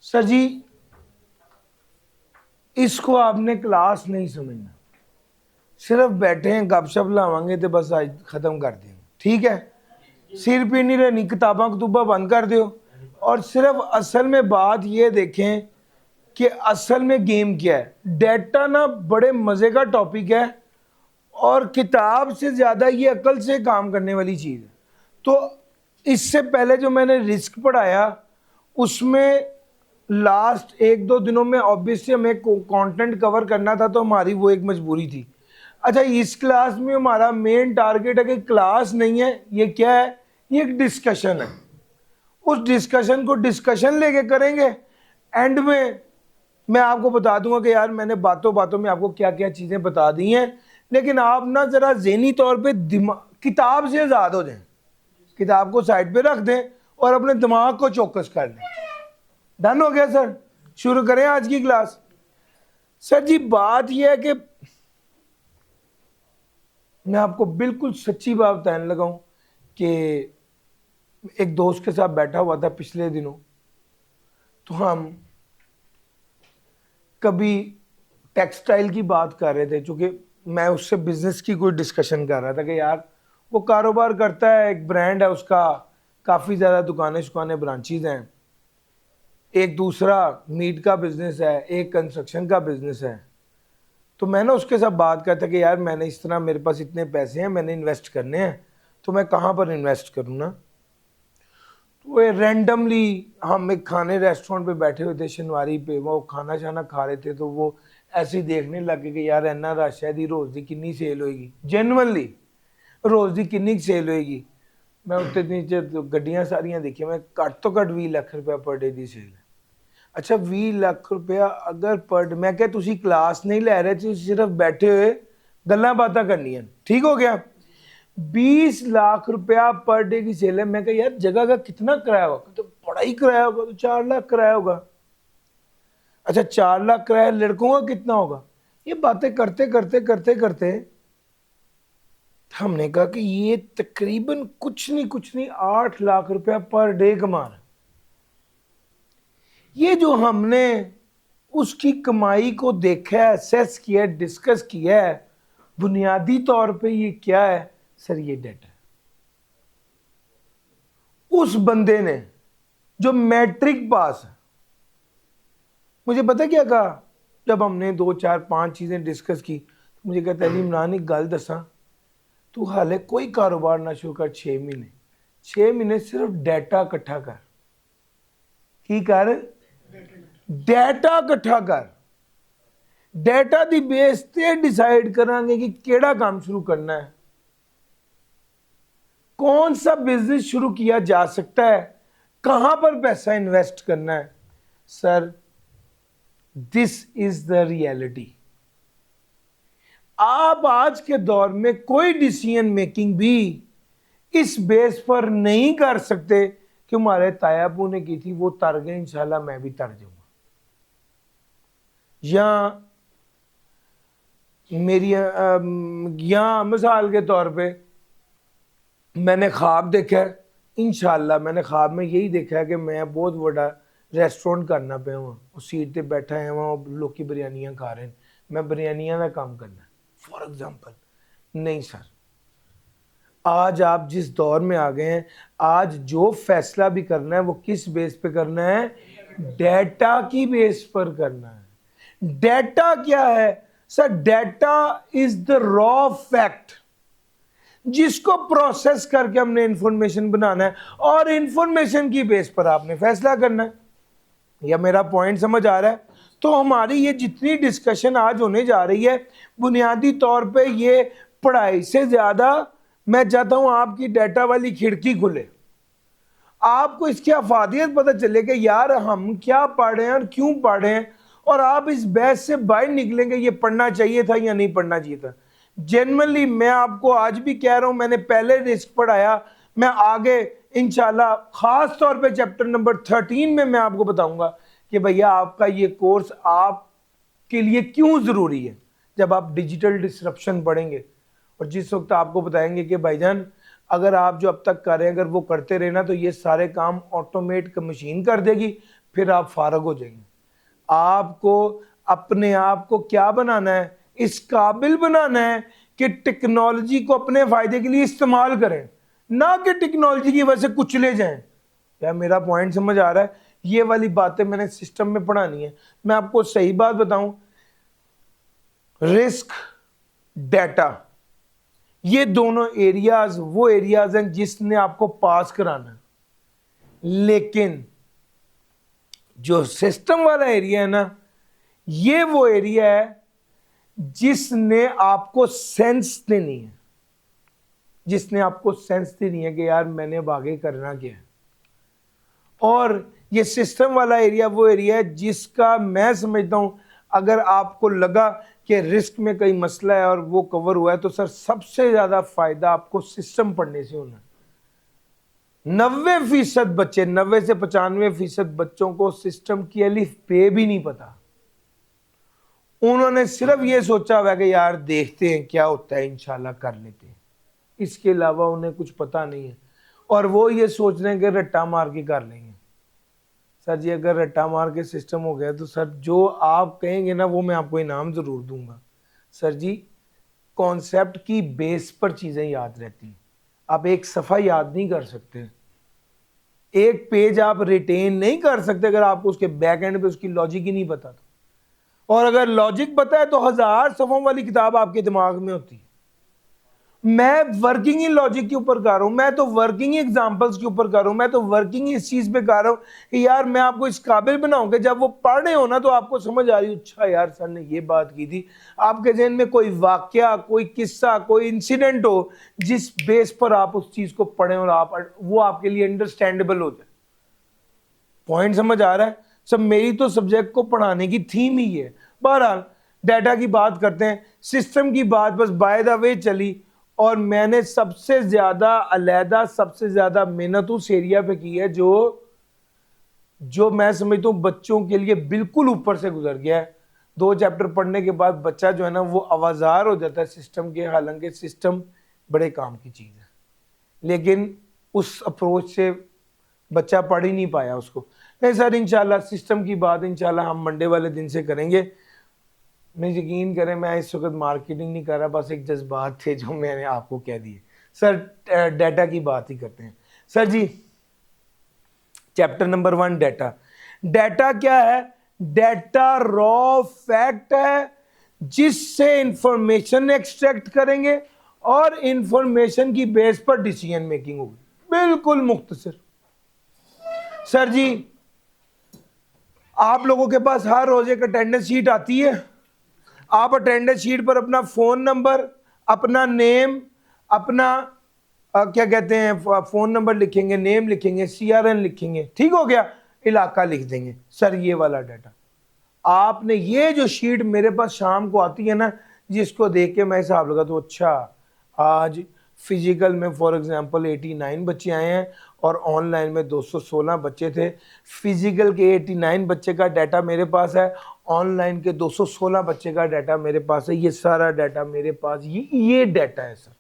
Sir जी, इसको आपने class नहीं समझना, सिर्फ बैठे हैं गपशप लावांगे तो बस आज खत्म कर देंगे, ठीक है। सिर पीड़ नहीं रहनी, किताबा कतूबा बंद कर दो और सिर्फ असल में बात ये देखें कि असल में गेम क्या है। डेटा ना बड़े मज़े का टॉपिक है और किताब से ज़्यादा ये अकल से काम करने वाली चीज़ है। तो इससे पहले जो मैंने रिस्क पढ़ाया उसमें लास्ट एक दो दिनों में ऑब्वियसली हमें कंटेंट कवर करना था, तो हमारी वो एक मजबूरी थी। अच्छा, इस क्लास में हमारा मेन टारगेट है कि क्लास नहीं है, ये क्या है, ये एक डिस्कशन है। उस डिस्कशन को डिस्कशन लेके करेंगे। एंड में मैं आपको बता दूंगा कि यार मैंने बातों बातों में आपको क्या क्या चीज़ें बता दी हैं, लेकिन आप ना ज़रा ज़हनी तौर पे किताब से आज़ाद हो जाएं, किताब को साइड पे रख दें और अपने दिमाग को चौकस कर लें। डन हो गया सर? शुरू करें आज की क्लास। सर जी, बात यह है कि मैं आपको बिल्कुल सच्ची बात बताने लगा हूं कि एक दोस्त के साथ बैठा हुआ था पिछले दिनों, तो हम कभी टेक्सटाइल की बात कर रहे थे, चूँकि मैं उससे बिजनेस की कोई डिस्कशन कर रहा था कि यार वो कारोबार करता है, एक ब्रांड है उसका, काफ़ी ज़्यादा दुकानें ब्रांचेज हैं, एक दूसरा मीट का बिजनेस है, एक कंस्ट्रक्शन का बिजनेस है। तो मैं ना उसके साथ बात करता कि यार मैंने इस तरह, मेरे पास इतने पैसे हैं, मैंने इन्वेस्ट करने हैं, तो मैं कहाँ पर इन्वेस्ट करूँ ना। तो ये रैंडमली हम एक खाने रेस्टोरेंट पे बैठे हुए थे शनिवारी पे, वो खाना शाना खा रहे थे, तो वो ऐसे ही देखने लगे कि यार इन्ना रश है दी, रोज़ दी कितनी सेल होएगी, जेनुअनली रोज़ दी कितनी सेल होएगी। मैं उत्ते नीचे गड्डियां सारियां देखी, मैं घट तो घट 20 लाख रुपया पर डे की सेल है। अच्छा, 20 लाख रुपया अगर पर, मैं क्या तुसी क्लास नहीं ले रहे, तुसी सिर्फ बैठे हुए गल्लां बातां करनियां, ठीक हो गया। 20 लाख रुपया पर डे की सेल है। मैं कहा यार जगह का कितना किराया होगा, तो बड़ा ही किराया होगा, तो 4 लाख किराया होगा। अच्छा, 4 लाख किराया, लड़कों का कितना होगा। ये बातें करते करते करते करते हमने कहा कि ये तकरीबन कुछ नहीं 8 लाख रुपया पर डे कमा रहा। ये जो हमने उसकी कमाई को देखा है, असेस किया है, डिस्कस किया है, बुनियादी तौर पे ये क्या है सर, ये डेटा है। उस बंदे ने जो मैट्रिक पास है, मुझे पता क्या कहा, जब हमने 2 4 5 चीजें डिस्कस की, तो मुझे कहता है इमरान एक गल दसा, तू हाले कोई कारोबार ना शुरू कर, 6 महीने सिर्फ डाटा इकट्ठा कर। की कर? डाटा इकट्ठा कर। डाटा दी बेस ते डिसाइड करांगे कि केड़ा काम शुरू करना है, कौन सा बिजनेस शुरू किया जा सकता है, कहां पर पैसा इन्वेस्ट करना है। Sir, this is the reality. आप आज के दौर में कोई डिसीजन मेकिंग भी इस बेस पर नहीं कर सकते कि हमारे तायाबू ने की थी, वो तर गए, इंशाल्लाह मैं भी तर जाऊंगा। या मेरी या मिसाल के तौर पे मैंने ख्वाब देखा है, इंशाल्लाह मैंने ख्वाब में यही देखा है कि मैं बहुत बड़ा रेस्टोरेंट करना पे हुआ, उस सीट पे बैठा है वहाँ लोग की बिरयानियाँ खा रहे हैं, मैं बिरयानियाँ का काम करना है फॉर एग्जांपल। नहीं सर, आज आप जिस दौर में आ गए हैं, आज जो फैसला भी करना है वो किस बेस पे करना है, डेटा की बेस पर करना है। डेटा क्या है sir? Data is the raw fact जिसको प्रोसेस करके हमने इंफॉर्मेशन बनाना है और इंफॉर्मेशन की बेस पर आपने फैसला करना है। या मेरा पॉइंट समझ आ रहा है? तो हमारी ये जितनी डिस्कशन आज होने जा रही है, बुनियादी तौर पे ये पढ़ाई से ज़्यादा मैं चाहता हूं आपकी डाटा वाली खिड़की खुले, आपको इसकी अफादियत पता चले कि यार हम क्या पढ़ रहे हैं और क्यों पढ़ रहे हैं, और आप इस बहस से बाहर निकलेंगे ये पढ़ना चाहिए था या नहीं पढ़ना चाहिए था। जेन्युइनली मैं आपको आज भी कह रहा हूं, मैंने पहले रिस्क पढ़ाया, मैं आगे इंशाल्लाह खास तौर पे चैप्टर नंबर 13 में मैं आपको बताऊंगा कि भैया आपका ये कोर्स आपके लिए क्यों ज़रूरी है। जब आप डिजिटल डिसरप्शन पढ़ेंगे और जिस वक्त आपको बताएंगे कि भाईजान अगर आप जो अब तक कर रहे हैं अगर वो करते रहे ना तो ये सारे काम ऑटोमेट मशीन कर देगी, फिर आप फारग हो जाएंगे। आपको अपने आप को क्या बनाना है, इस काबिल बनाना है कि टेक्नोलॉजी को अपने फायदे के लिए इस्तेमाल करें, ना कि टेक्नोलॉजी की वजह से कुचले जाएं। क्या मेरा पॉइंट समझ आ रहा है? ये वाली बातें मैंने सिस्टम में पढ़ानी है। मैं आपको सही बात बताऊं, रिस्क, डाटा, ये दोनों एरियाज वो एरियाज हैं जिसने आपको पास कराना है, लेकिन जो सिस्टम वाला एरिया है ना, ये वो एरिया है जिसने आपको सेंस देनी है, जिसने आपको सेंस देनी है कि यार मैंने अब आगे करना क्या है। और ये सिस्टम वाला एरिया वो एरिया है जिसका मैं समझता हूं अगर आपको लगा कि रिस्क में कोई मसला है और वो कवर हुआ है तो सर सबसे ज्यादा फायदा आपको सिस्टम पढ़ने से होना है। 90% बच्चे, 90 से 95% बच्चों को सिस्टम की अलिफ बे भी नहीं पता। उन्होंने सिर्फ ये सोचा हुआ कि यार देखते हैं क्या होता है, इंशाल्लाह कर लेते हैं, इसके अलावा उन्हें कुछ पता नहीं है। और वो ये सोच रहे हैं कि रट्टा मार के कर लेंगे। सर जी अगर रट्टा मार के सिस्टम हो गया तो सर जो आप कहेंगे ना वो मैं आपको इनाम जरूर दूंगा। सर जी कॉन्सेप्ट की बेस पर चीजें याद रहती हैं, आप एक सफा याद नहीं कर सकते, एक पेज आप रिटेन नहीं कर सकते अगर आपको उसके बैक एंड पे उसकी लॉजिक ही नहीं पता। और अगर लॉजिक पता है तो 1000 सफ़ों वाली किताब आपके दिमाग में होती है। मैं वर्किंग ही लॉजिक के ऊपर कर रहा हूं, मैं तो वर्किंग ही एग्जांपल्स के ऊपर कर रहा हूं, मैं तो वर्किंग ही इस चीज पे कर रहा हूं कि यार मैं आपको इस काबिल बनाऊंगा जब वो पढ़ रहे हो ना तो आपको समझ आ रही, अच्छा यार सर ने ये बात की थी। आपके जहन में कोई वाकया, कोई किस्सा, कोई इंसिडेंट हो जिस बेस पर आप उस चीज को पढ़ें और आप वो आपके लिए अंडरस्टैंडेबल हो जाए। पॉइंट समझ आ रहा है? सब मेरी तो सब्जेक्ट को पढ़ाने की थीम ही है। बहरहाल डाटा की बात करते हैं, सिस्टम की बात बस बाय द वे चली और मैंने सबसे ज्यादा अलहदा, सबसे ज्यादा मेहनत उस एरिया पे की है जो मैं समझता हूँ बच्चों के लिए बिल्कुल ऊपर से गुजर गया है। 2 चैप्टर पढ़ने के बाद बच्चा जो है ना वो आवाजार हो जाता है सिस्टम के, हालांकि सिस्टम बड़े काम की चीज है, लेकिन उस अप्रोच से बच्चा पढ़ ही नहीं पाया उसको। नहीं सर इंशाल्लाह सिस्टम की बात इंशाल्लाह हम मंडे वाले दिन से करेंगे। मैं यकीन करें मैं इस वक्त मार्केटिंग नहीं कर रहा, बस एक जज्बात थे जो मैंने आपको कह दिए। सर डाटा की बात ही करते हैं। सर जी चैप्टर नंबर 1 डाटा। डाटा क्या है? डाटा रॉ फैक्ट है जिससे इंफॉर्मेशन एक्सट्रैक्ट करेंगे और इंफॉर्मेशन की बेस पर डिसीजन मेकिंग होगी। बिल्कुल मुख्तसर। सर जी आप लोगों के पास हर रोज एक अटेंडेंस शीट आती है, आप अटेंडेंस शीट पर अपना फोन नंबर, अपना नेम, अपना क्या कहते हैं फोन नंबर लिखेंगे, नेम लिखेंगे, CRN लिखेंगे, ठीक हो गया, इलाका लिख देंगे। सर ये वाला डाटा आपने, ये जो शीट मेरे पास शाम को आती है ना जिसको देख के मैं हिसाब लगा तो अच्छा आज फिजिकल में फॉर एग्जांपल 89 बच्चे आए हैं और ऑनलाइन में 216 बच्चे थे। फिजिकल के 89 बच्चे का डाटा मेरे पास है, ऑनलाइन के 216 बच्चे का डाटा मेरे पास है। ये सारा डाटा मेरे पास, ये डाटा है सर।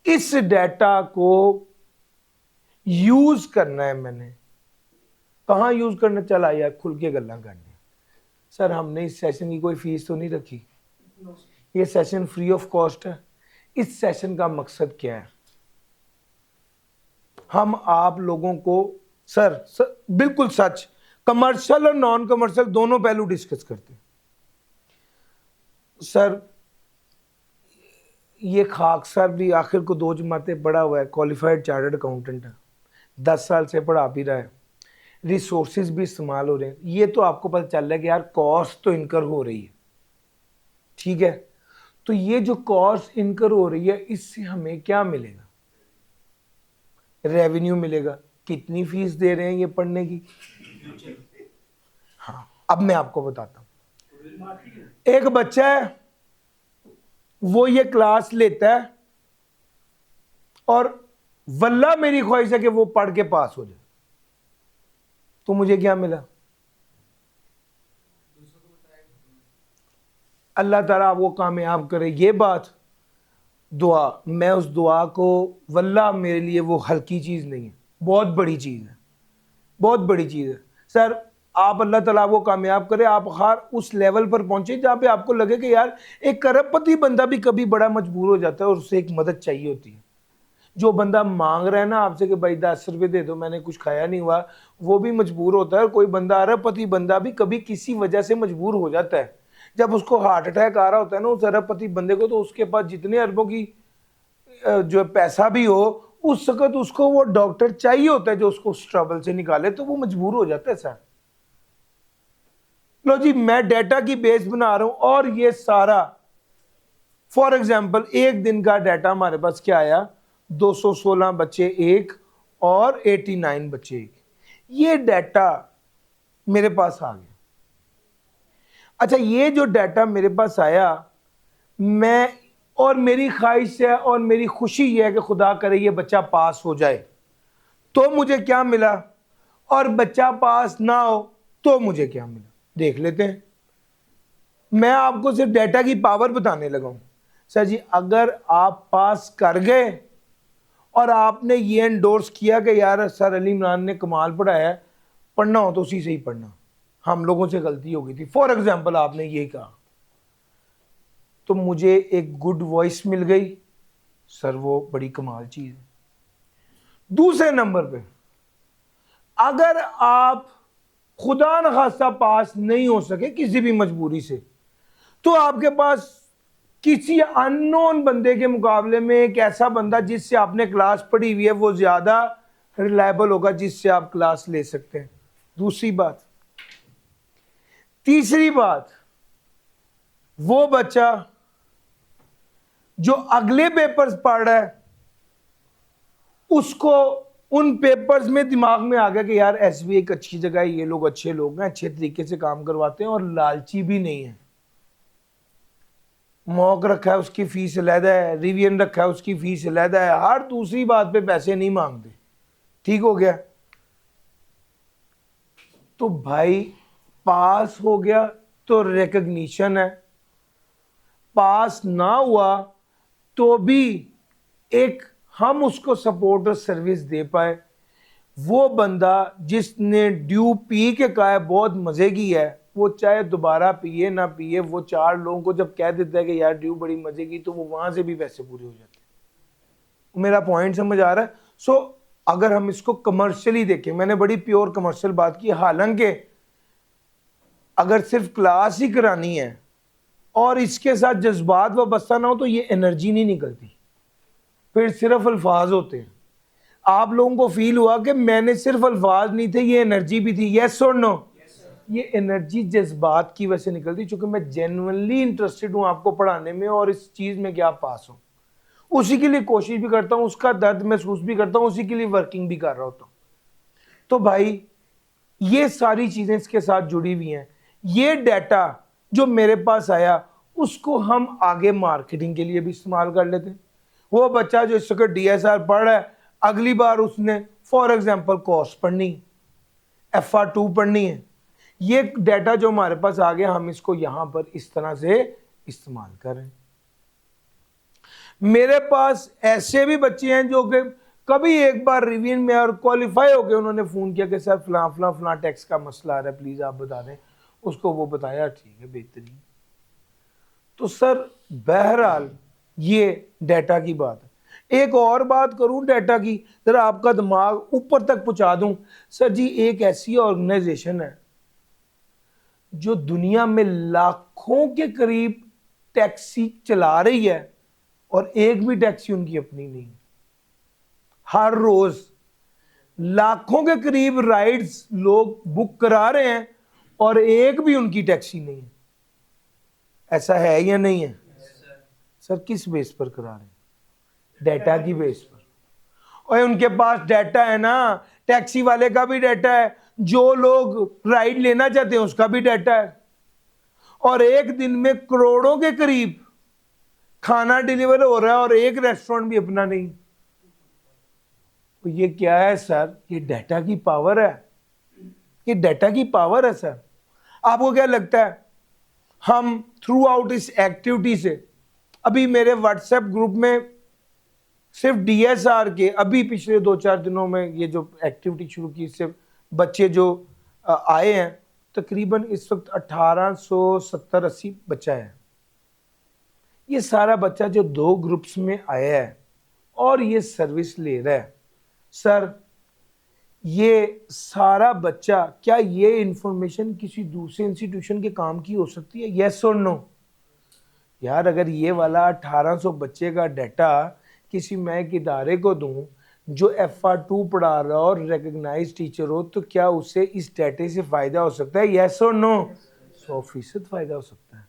इस डाटा को यूज करना है मैंने। कहां यूज करना? चला यार खुल के गल्ला करनी। सर हमने इस सेशन की कोई फीस तो नहीं रखी, ये सेशन फ्री ऑफ कॉस्ट है। इस सेशन का मकसद क्या है? हम आप लोगों को सर बिल्कुल सच, कमर्शियल और नॉन कमर्शियल दोनों पहलू डिस्कस करते हैं। सर ये खाक सर भी आखिर को 2 जमातें पढ़ा हुआ है, क्वालिफाइड चार्टर्ड अकाउंटेंट है, 10 साल से पढ़ा भी रहा है, रिसोर्सेज भी इस्तेमाल हो रहे हैं। ये तो आपको पता चल रहा है कि यार कॉस्ट तो इनकर हो रही है, ठीक है। तो ये जो कॉस्ट इनकर हो रही है इससे हमें क्या मिलेगा? रेवेन्यू मिलेगा। कितनी फीस दे रहे हैं ये पढ़ने की? हाँ अब मैं आपको बताता हूं। एक बच्चा है वो ये क्लास लेता है और वल्ला मेरी ख्वाहिश है कि वो पढ़ के पास हो जाए, तो मुझे क्या मिला? अल्लाह ताला आपको कामयाब करे। ये बात दुआ, मैं उस दुआ को, वल्लाह मेरे लिए वो हल्की चीज़ नहीं है, बहुत बड़ी चीज़ है, बहुत बड़ी चीज़ है सर। आप अल्लाह ताला आपको कामयाब करे, आप हर उस लेवल पर पहुंचे जहाँ पे आपको लगे कि यार एक करोड़पति बंदा भी कभी बड़ा मजबूर हो जाता है और उससे एक मदद चाहिए होती है। जो बंदा मांग रहा है ना आपसे कि भाई 10 रुपये दे दो, मैंने कुछ खाया नहीं हुआ, वो भी मजबूर होता है। और कोई बंदा अरबपति बंदा भी कभी किसी वजह से मजबूर हो जाता है। जब उसको हार्ट अटैक आ रहा होता है ना उस अरबपति बंदे को, तो उसके पास जितने अरबों की जो पैसा भी हो, उस वक्त उसको वो डॉक्टर चाहिए होता है जो उसको उस ट्रबल से निकाले, तो वो मजबूर हो जाता है सर। लो जी, मैं डेटा की बेस बना रहा हूं और ये सारा, फॉर एग्जाम्पल एक दिन का डाटा हमारे पास क्या आया, 216 बच्चे एक और 89 बच्चे एक, ये डाटा मेरे पास आ गया। अच्छा, ये जो डाटा मेरे पास आया, मैं, और मेरी ख्वाहिश है और मेरी खुशी ये है कि खुदा करे ये बच्चा पास हो जाए, तो मुझे क्या मिला, और बच्चा पास ना हो तो मुझे क्या मिला, देख लेते हैं। मैं आपको सिर्फ डाटा की पावर बताने लगा हूं सर जी। अगर आप पास कर गए और आपने ये एंडोर्स किया कि यार सर अली इमरान ने कमाल पढ़ाया है, पढ़ना हो तो उसी से ही पढ़ना, हम लोगों से गलती हो गई थी, फॉर एग्जाम्पल आपने ये कहा, तो मुझे एक गुड वॉइस मिल गई सर, वो बड़ी कमाल चीज है। दूसरे नंबर पे, अगर आप खुदा न खास्ता पास नहीं हो सके किसी भी मजबूरी से, तो आपके पास किसी अननोन बंदे के मुकाबले में एक ऐसा बंदा जिससे आपने क्लास पढ़ी हुई है वो ज्यादा रिलायबल होगा, जिससे आप क्लास ले सकते हैं। दूसरी बात। तीसरी बात, वो बच्चा जो अगले पेपर्स पढ़ रहा है, उसको उन पेपर्स में दिमाग में आ गया कि यार एसबीआई एक अच्छी जगह है, ये लोग अच्छे लोग हैं, अच्छे तरीके से काम करवाते हैं और लालची भी नहीं है। मॉक रखा है, उसकी फीस अलहदा है, रिवीजन रखा है, उसकी फीस अलहदा है, हर दूसरी बात पे पैसे नहीं मांगते। ठीक हो गया, तो भाई पास हो गया तो रिकग्निशन है, पास ना हुआ तो भी एक हम उसको सपोर्ट और सर्विस दे पाए। वो बंदा जिसने ड्यू पी के कहा है बहुत मजे की है, वो चाहे दोबारा पिए ना पिए, वो 4 लोगों को जब कह देता है कि यार ड्यू बड़ी मजे की, तो वो वहां से भी पैसे पूरे हो जाते हैं। मेरा पॉइंट समझ आ रहा है? सो अगर हम इसको कमर्शियली देखें, मैंने बड़ी प्योर कमर्शियल बात की, हालांकि अगर सिर्फ क्लास ही करानी है और इसके साथ जज्बात वाबस्ता ना हो तो ये एनर्जी नहीं निकलती, फिर सिर्फ अल्फाज होते हैं। आप लोगों को फील हुआ कि मैंने सिर्फ अल्फाज नहीं थे, ये एनर्जी भी थी, यस और नो? ये एनर्जी जज्बात की वजह से निकलती, चूंकि मैं जेन्युइनली इंटरेस्टेड हूं आपको पढ़ाने में और इस चीज में कि आप पास हो, उसी के लिए कोशिश भी करता हूं, उसका दर्द महसूस भी करता हूं, उसी के लिए वर्किंग भी कर रहा होता हूं। तो भाई ये सारी चीजें इसके साथ जुड़ी हुई हैं। ये डाटा जो मेरे पास आया, उसको हम आगे मार्केटिंग के लिए भी इस्तेमाल कर लेते हैं। वो बच्चा जो इस वक्त डीएसआर पढ़ रहा है, अगली बार उसने फॉर एग्जांपल कॉस्ट पढ़नी, FR2 पढ़नी है, ये डाटा जो हमारे पास आ गया, हम इसको यहां पर इस तरह से इस्तेमाल करें। मेरे पास ऐसे भी बच्चे हैं जो कि कभी एक बार रिवीजन में और क्वालिफाई हो गए, उन्होंने फोन किया कि सर फलां फलां फलां टैक्स का मसला आ रहा है, प्लीज आप बता दें। उसको वो बताया, ठीक है बेहतरीन। तो सर बहरहाल ये डाटा की बात है। एक और बात करूं डाटा की, जरा आपका दिमाग ऊपर तक पहुंचा दूं। सर जी, एक ऐसी ऑर्गेनाइजेशन है जो दुनिया में लाखों के करीब टैक्सी चला रही है और एक भी टैक्सी उनकी अपनी नहीं। हर रोज लाखों के करीब राइड्स लोग बुक करा रहे हैं और एक भी उनकी टैक्सी नहीं है। ऐसा है या नहीं है? सर किस बेस पर करा रहे हैं? डाटा की बेस पर। और उनके पास डाटा है ना, टैक्सी वाले का भी डाटा है, जो लोग राइड लेना चाहते हैं उसका भी डाटा है, और एक दिन में करोड़ों के करीब खाना डिलीवर हो रहा है और एक रेस्टोरेंट भी अपना नहीं। तो ये क्या है सर? ये डाटा की पावर है, ये डाटा की पावर है सर। आपको क्या लगता है हम थ्रू आउट इस एक्टिविटी से, अभी मेरे व्हाट्सएप ग्रुप में सिर्फ DSR के अभी पिछले 2-4 दिनों में ये जो एक्टिविटी शुरू की, इससे बच्चे जो आए हैं, तकरीबन इस वक्त 1870-80 बच्चा है। ये सारा बच्चा जो 2 ग्रुप्स में आया है और ये सर्विस ले रहा है, सर ये सारा बच्चा, क्या ये इंफॉर्मेशन किसी दूसरे इंस्टीट्यूशन के काम की हो सकती है? यस और नो? यार अगर ये वाला 1800 बच्चे का डाटा किसी मैं एक इदारे को दूं जो FR2 पढ़ा रहा हो और रिकग्नाइज टीचर हो, तो क्या उसे इस डाटे से फ़ायदा हो सकता है? यस और नो? 100% फ़ायदा हो सकता है।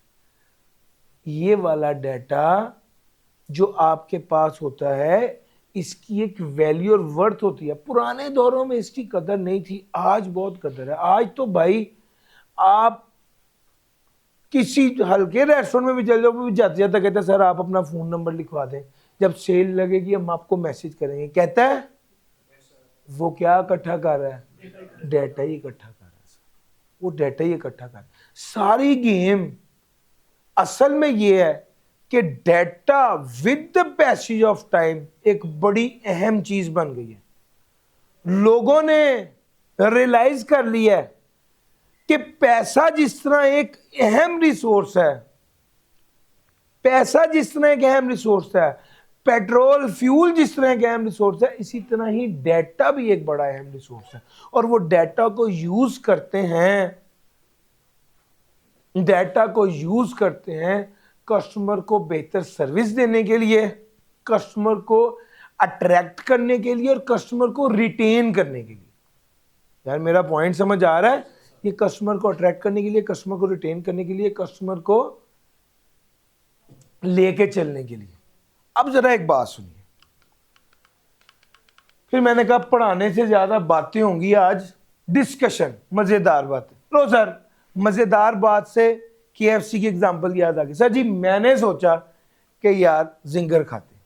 ये वाला डाटा जो आपके पास होता है, इसकी एक वैल्यू और वर्थ होती है। पुराने दौरों में इसकी कदर नहीं थी, आज बहुत कदर है। आज तो भाई आप किसी हल्के रेस्टोरेंट में भी चल जाओ, भी जाते जाते कहते हैं सर आप अपना फ़ोन नंबर लिखवा दें, जब सेल लगेगी हम आपको मैसेज करेंगे। कहता है वो क्या इकट्ठा कर रहा है? डाटा ही इकट्ठा कर रहा है। वो डाटा ही इकट्ठा कर रहा है। सारी गेम असल में ये है कि data with the passage of time एक बड़ी अहम चीज बन गई है। लोगों ने रियलाइज कर लिया है कि पैसा जिस तरह एक अहम रिसोर्स है, पैसा जिस तरह एक अहम रिसोर्स है, पेट्रोल फ्यूल जिस तरह एक अहम रिसोर्स है, इसी तरह ही डाटा भी एक बड़ा अहम रिसोर्स है। और वो डाटा को यूज करते हैं, डाटा को यूज करते हैं कस्टमर को बेहतर सर्विस देने के लिए, कस्टमर को अट्रैक्ट करने के लिए और कस्टमर को रिटेन करने के लिए। यार मेरा पॉइंट समझ आ रहा है? ये कस्टमर को अट्रैक्ट करने के लिए, कस्टमर को रिटेन करने के लिए, कस्टमर को लेके चलने के लिए। अब जरा एक बात सुनिए, फिर मैंने कहा पढ़ाने से ज्यादा बातें होंगी आज, डिस्कशन, मजेदार बातें। लो सर, मजेदार बात से KFC की एग्जांपल याद आ गई। सर जी मैंने सोचा कि यार जिंगर खाते हैं।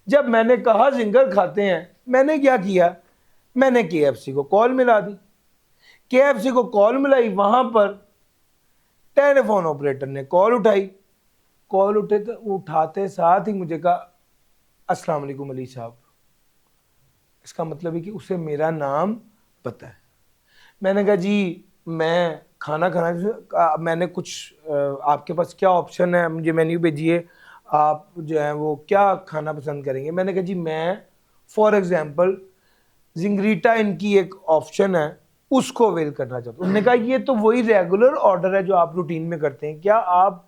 जब मैंने कहा जिंगर खाते हैं, मैंने क्या किया, मैंने KFC को कॉल मिला दी। KFC को कॉल मिलाई, वहां पर टेलीफोन ऑपरेटर ने कॉल उठाई। कॉल उठाते साथ ही मुझे कहा अस्सलाम वालेकुम अली साहब। इसका मतलब है कि उसे मेरा नाम पता है। मैंने कहा जी मैं खाना खाना, मैंने कुछ आपके पास क्या ऑप्शन है, मुझे मेन्यू भेजिए, आप जो है वो क्या खाना पसंद करेंगे। मैंने कहा जी मैं फॉर एग्जांपल जिंगरीटा इनकी एक ऑप्शन है, उसको अवेल करना चाहता हूँ। उन्होंने कहा ये तो वही रेगुलर ऑर्डर है जो आप रूटीन में करते हैं, क्या आप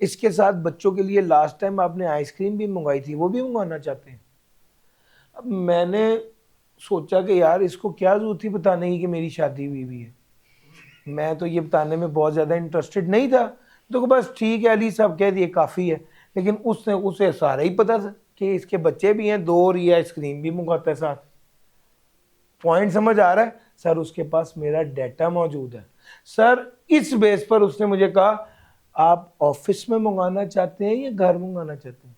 इसके साथ बच्चों के लिए लास्ट टाइम आपने आइसक्रीम भी मंगवाई थी, वो भी मंगवाना चाहते हैं? अब मैंने सोचा कि यार इसको क्या जरूरत थी बताने की कि मेरी शादी हुई भी है। मैं तो ये बताने में बहुत ज़्यादा इंटरेस्टेड नहीं था, तो बस ठीक है अली साहब कह दिए काफ़ी है। लेकिन उसे सारा ही पता था कि इसके बच्चे भी हैं 2 और ये आइसक्रीम भी मंगवाता है साथ। पॉइंट समझ आ रहा है? सर उसके पास मेरा डाटा मौजूद है। सर इस बेस पर उसने मुझे कहा आप ऑफिस में मंगाना चाहते हैं या घर मंगाना चाहते हैं?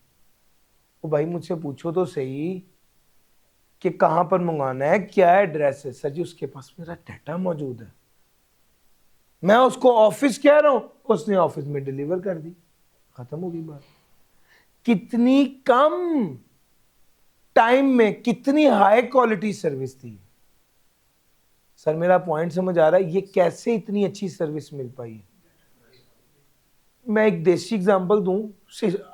तो भाई मुझसे पूछो तो सही कि कहाँ पर मंगाना है, क्या एड्रेस है। सर जी उसके पास मेरा डाटा मौजूद है, मैं उसको ऑफिस कह रहा हूं, उसने ऑफिस में डिलीवर कर दी, खत्म हो गई बात। कितनी कम टाइम में कितनी हाई क्वालिटी सर्विस थी। सर मेरा पॉइंट समझ आ रहा है? ये कैसे इतनी अच्छी सर्विस मिल पाई है। मैं एक देसी एग्जांपल दूं,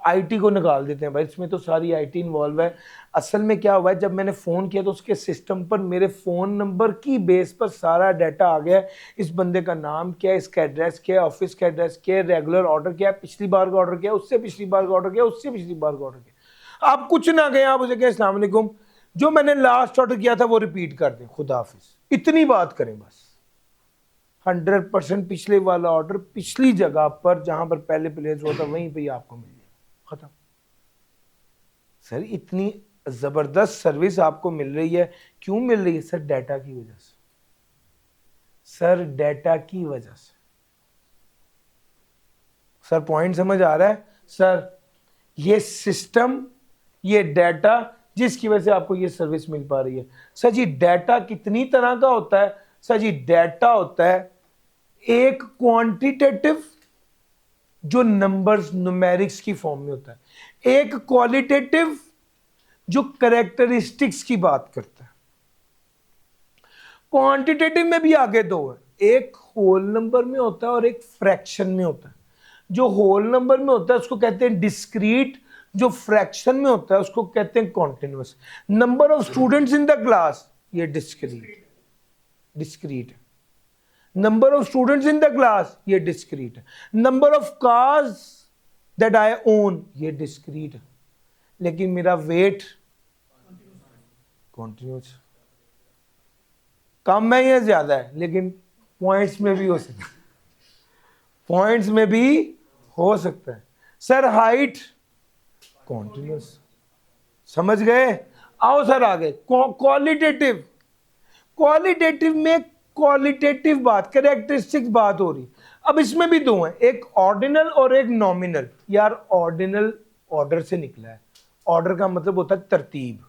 आईटी को निकाल देते हैं भाई, इसमें तो सारी आईटी इन्वॉल्व है। असल में क्या हुआ है, जब मैंने फ़ोन किया तो उसके सिस्टम पर मेरे फ़ोन नंबर की बेस पर सारा डाटा आ गया। इस बंदे का नाम क्या है, इसका एड्रेस क्या है, ऑफिस का एड्रेस क्या है, रेगुलर ऑर्डर क्या है, पिछली बार का ऑर्डर क्या है, उससे पिछली बार का ऑर्डर क्या है, उससे पिछली बार का ऑर्डर क्या है। आप कुछ ना गए, आप उसे कहें अस्सलाम वालेकुम, जो मैंने लास्ट ऑर्डर किया था वो रिपीट कर दें, खुदा हाफिज, इतनी बात करें बस। 100% पिछले वाला ऑर्डर पिछली जगह पर जहां पर पहले प्लेस हुआ था वहीं पे ही आपको मिल जाएगा, खत्म। सर इतनी जबरदस्त सर्विस आपको मिल रही है, क्यों मिल रही है? सर डाटा की वजह से, सर डाटा की वजह से। सर पॉइंट समझ आ रहा है? सर ये सिस्टम, ये डाटा जिसकी वजह से आपको ये सर्विस मिल पा रही है। सर जी डाटा कितनी तरह का होता है? सर जी डाटा होता है एक क्वांटिटेटिव जो नंबर्स न्यूमेरिक्स की फॉर्म में होता है, एक क्वालिटेटिव जो कैरेक्टरिस्टिक्स की बात करता है। क्वांटिटेटिव में भी आगे दो है, एक होल नंबर में होता है और एक फ्रैक्शन में होता है। जो होल नंबर में होता है उसको कहते हैं डिस्क्रीट, जो फ्रैक्शन में होता है उसको कहते हैं continuous. Number of students in the class, ये डिस्क्रीट है। Number of students in the class, ये डिस्क्रीट है। Number of cars that I own, ये डिस्क्रीट है। लेकिन मेरा वेट कॉन्टिन्यूअस, कम है या ज्यादा है, लेकिन पॉइंट्स में भी हो सकता है, पॉइंट्स में भी हो सकता है। सर हाइट कॉन्टिन्यूअस, समझ गए? आओ सर आगे, क्वालिटेटिव। क्वालिटेटिव में क्वालिटेटिव बात, कैरेक्टरिस्टिक्स बात हो रही। अब इसमें भी दो हैं, एक ऑर्डिनल और एक नॉमिनल। यार ऑर्डिनल ऑर्डर से निकला है, ऑर्डर का मतलब होता है तरतीब,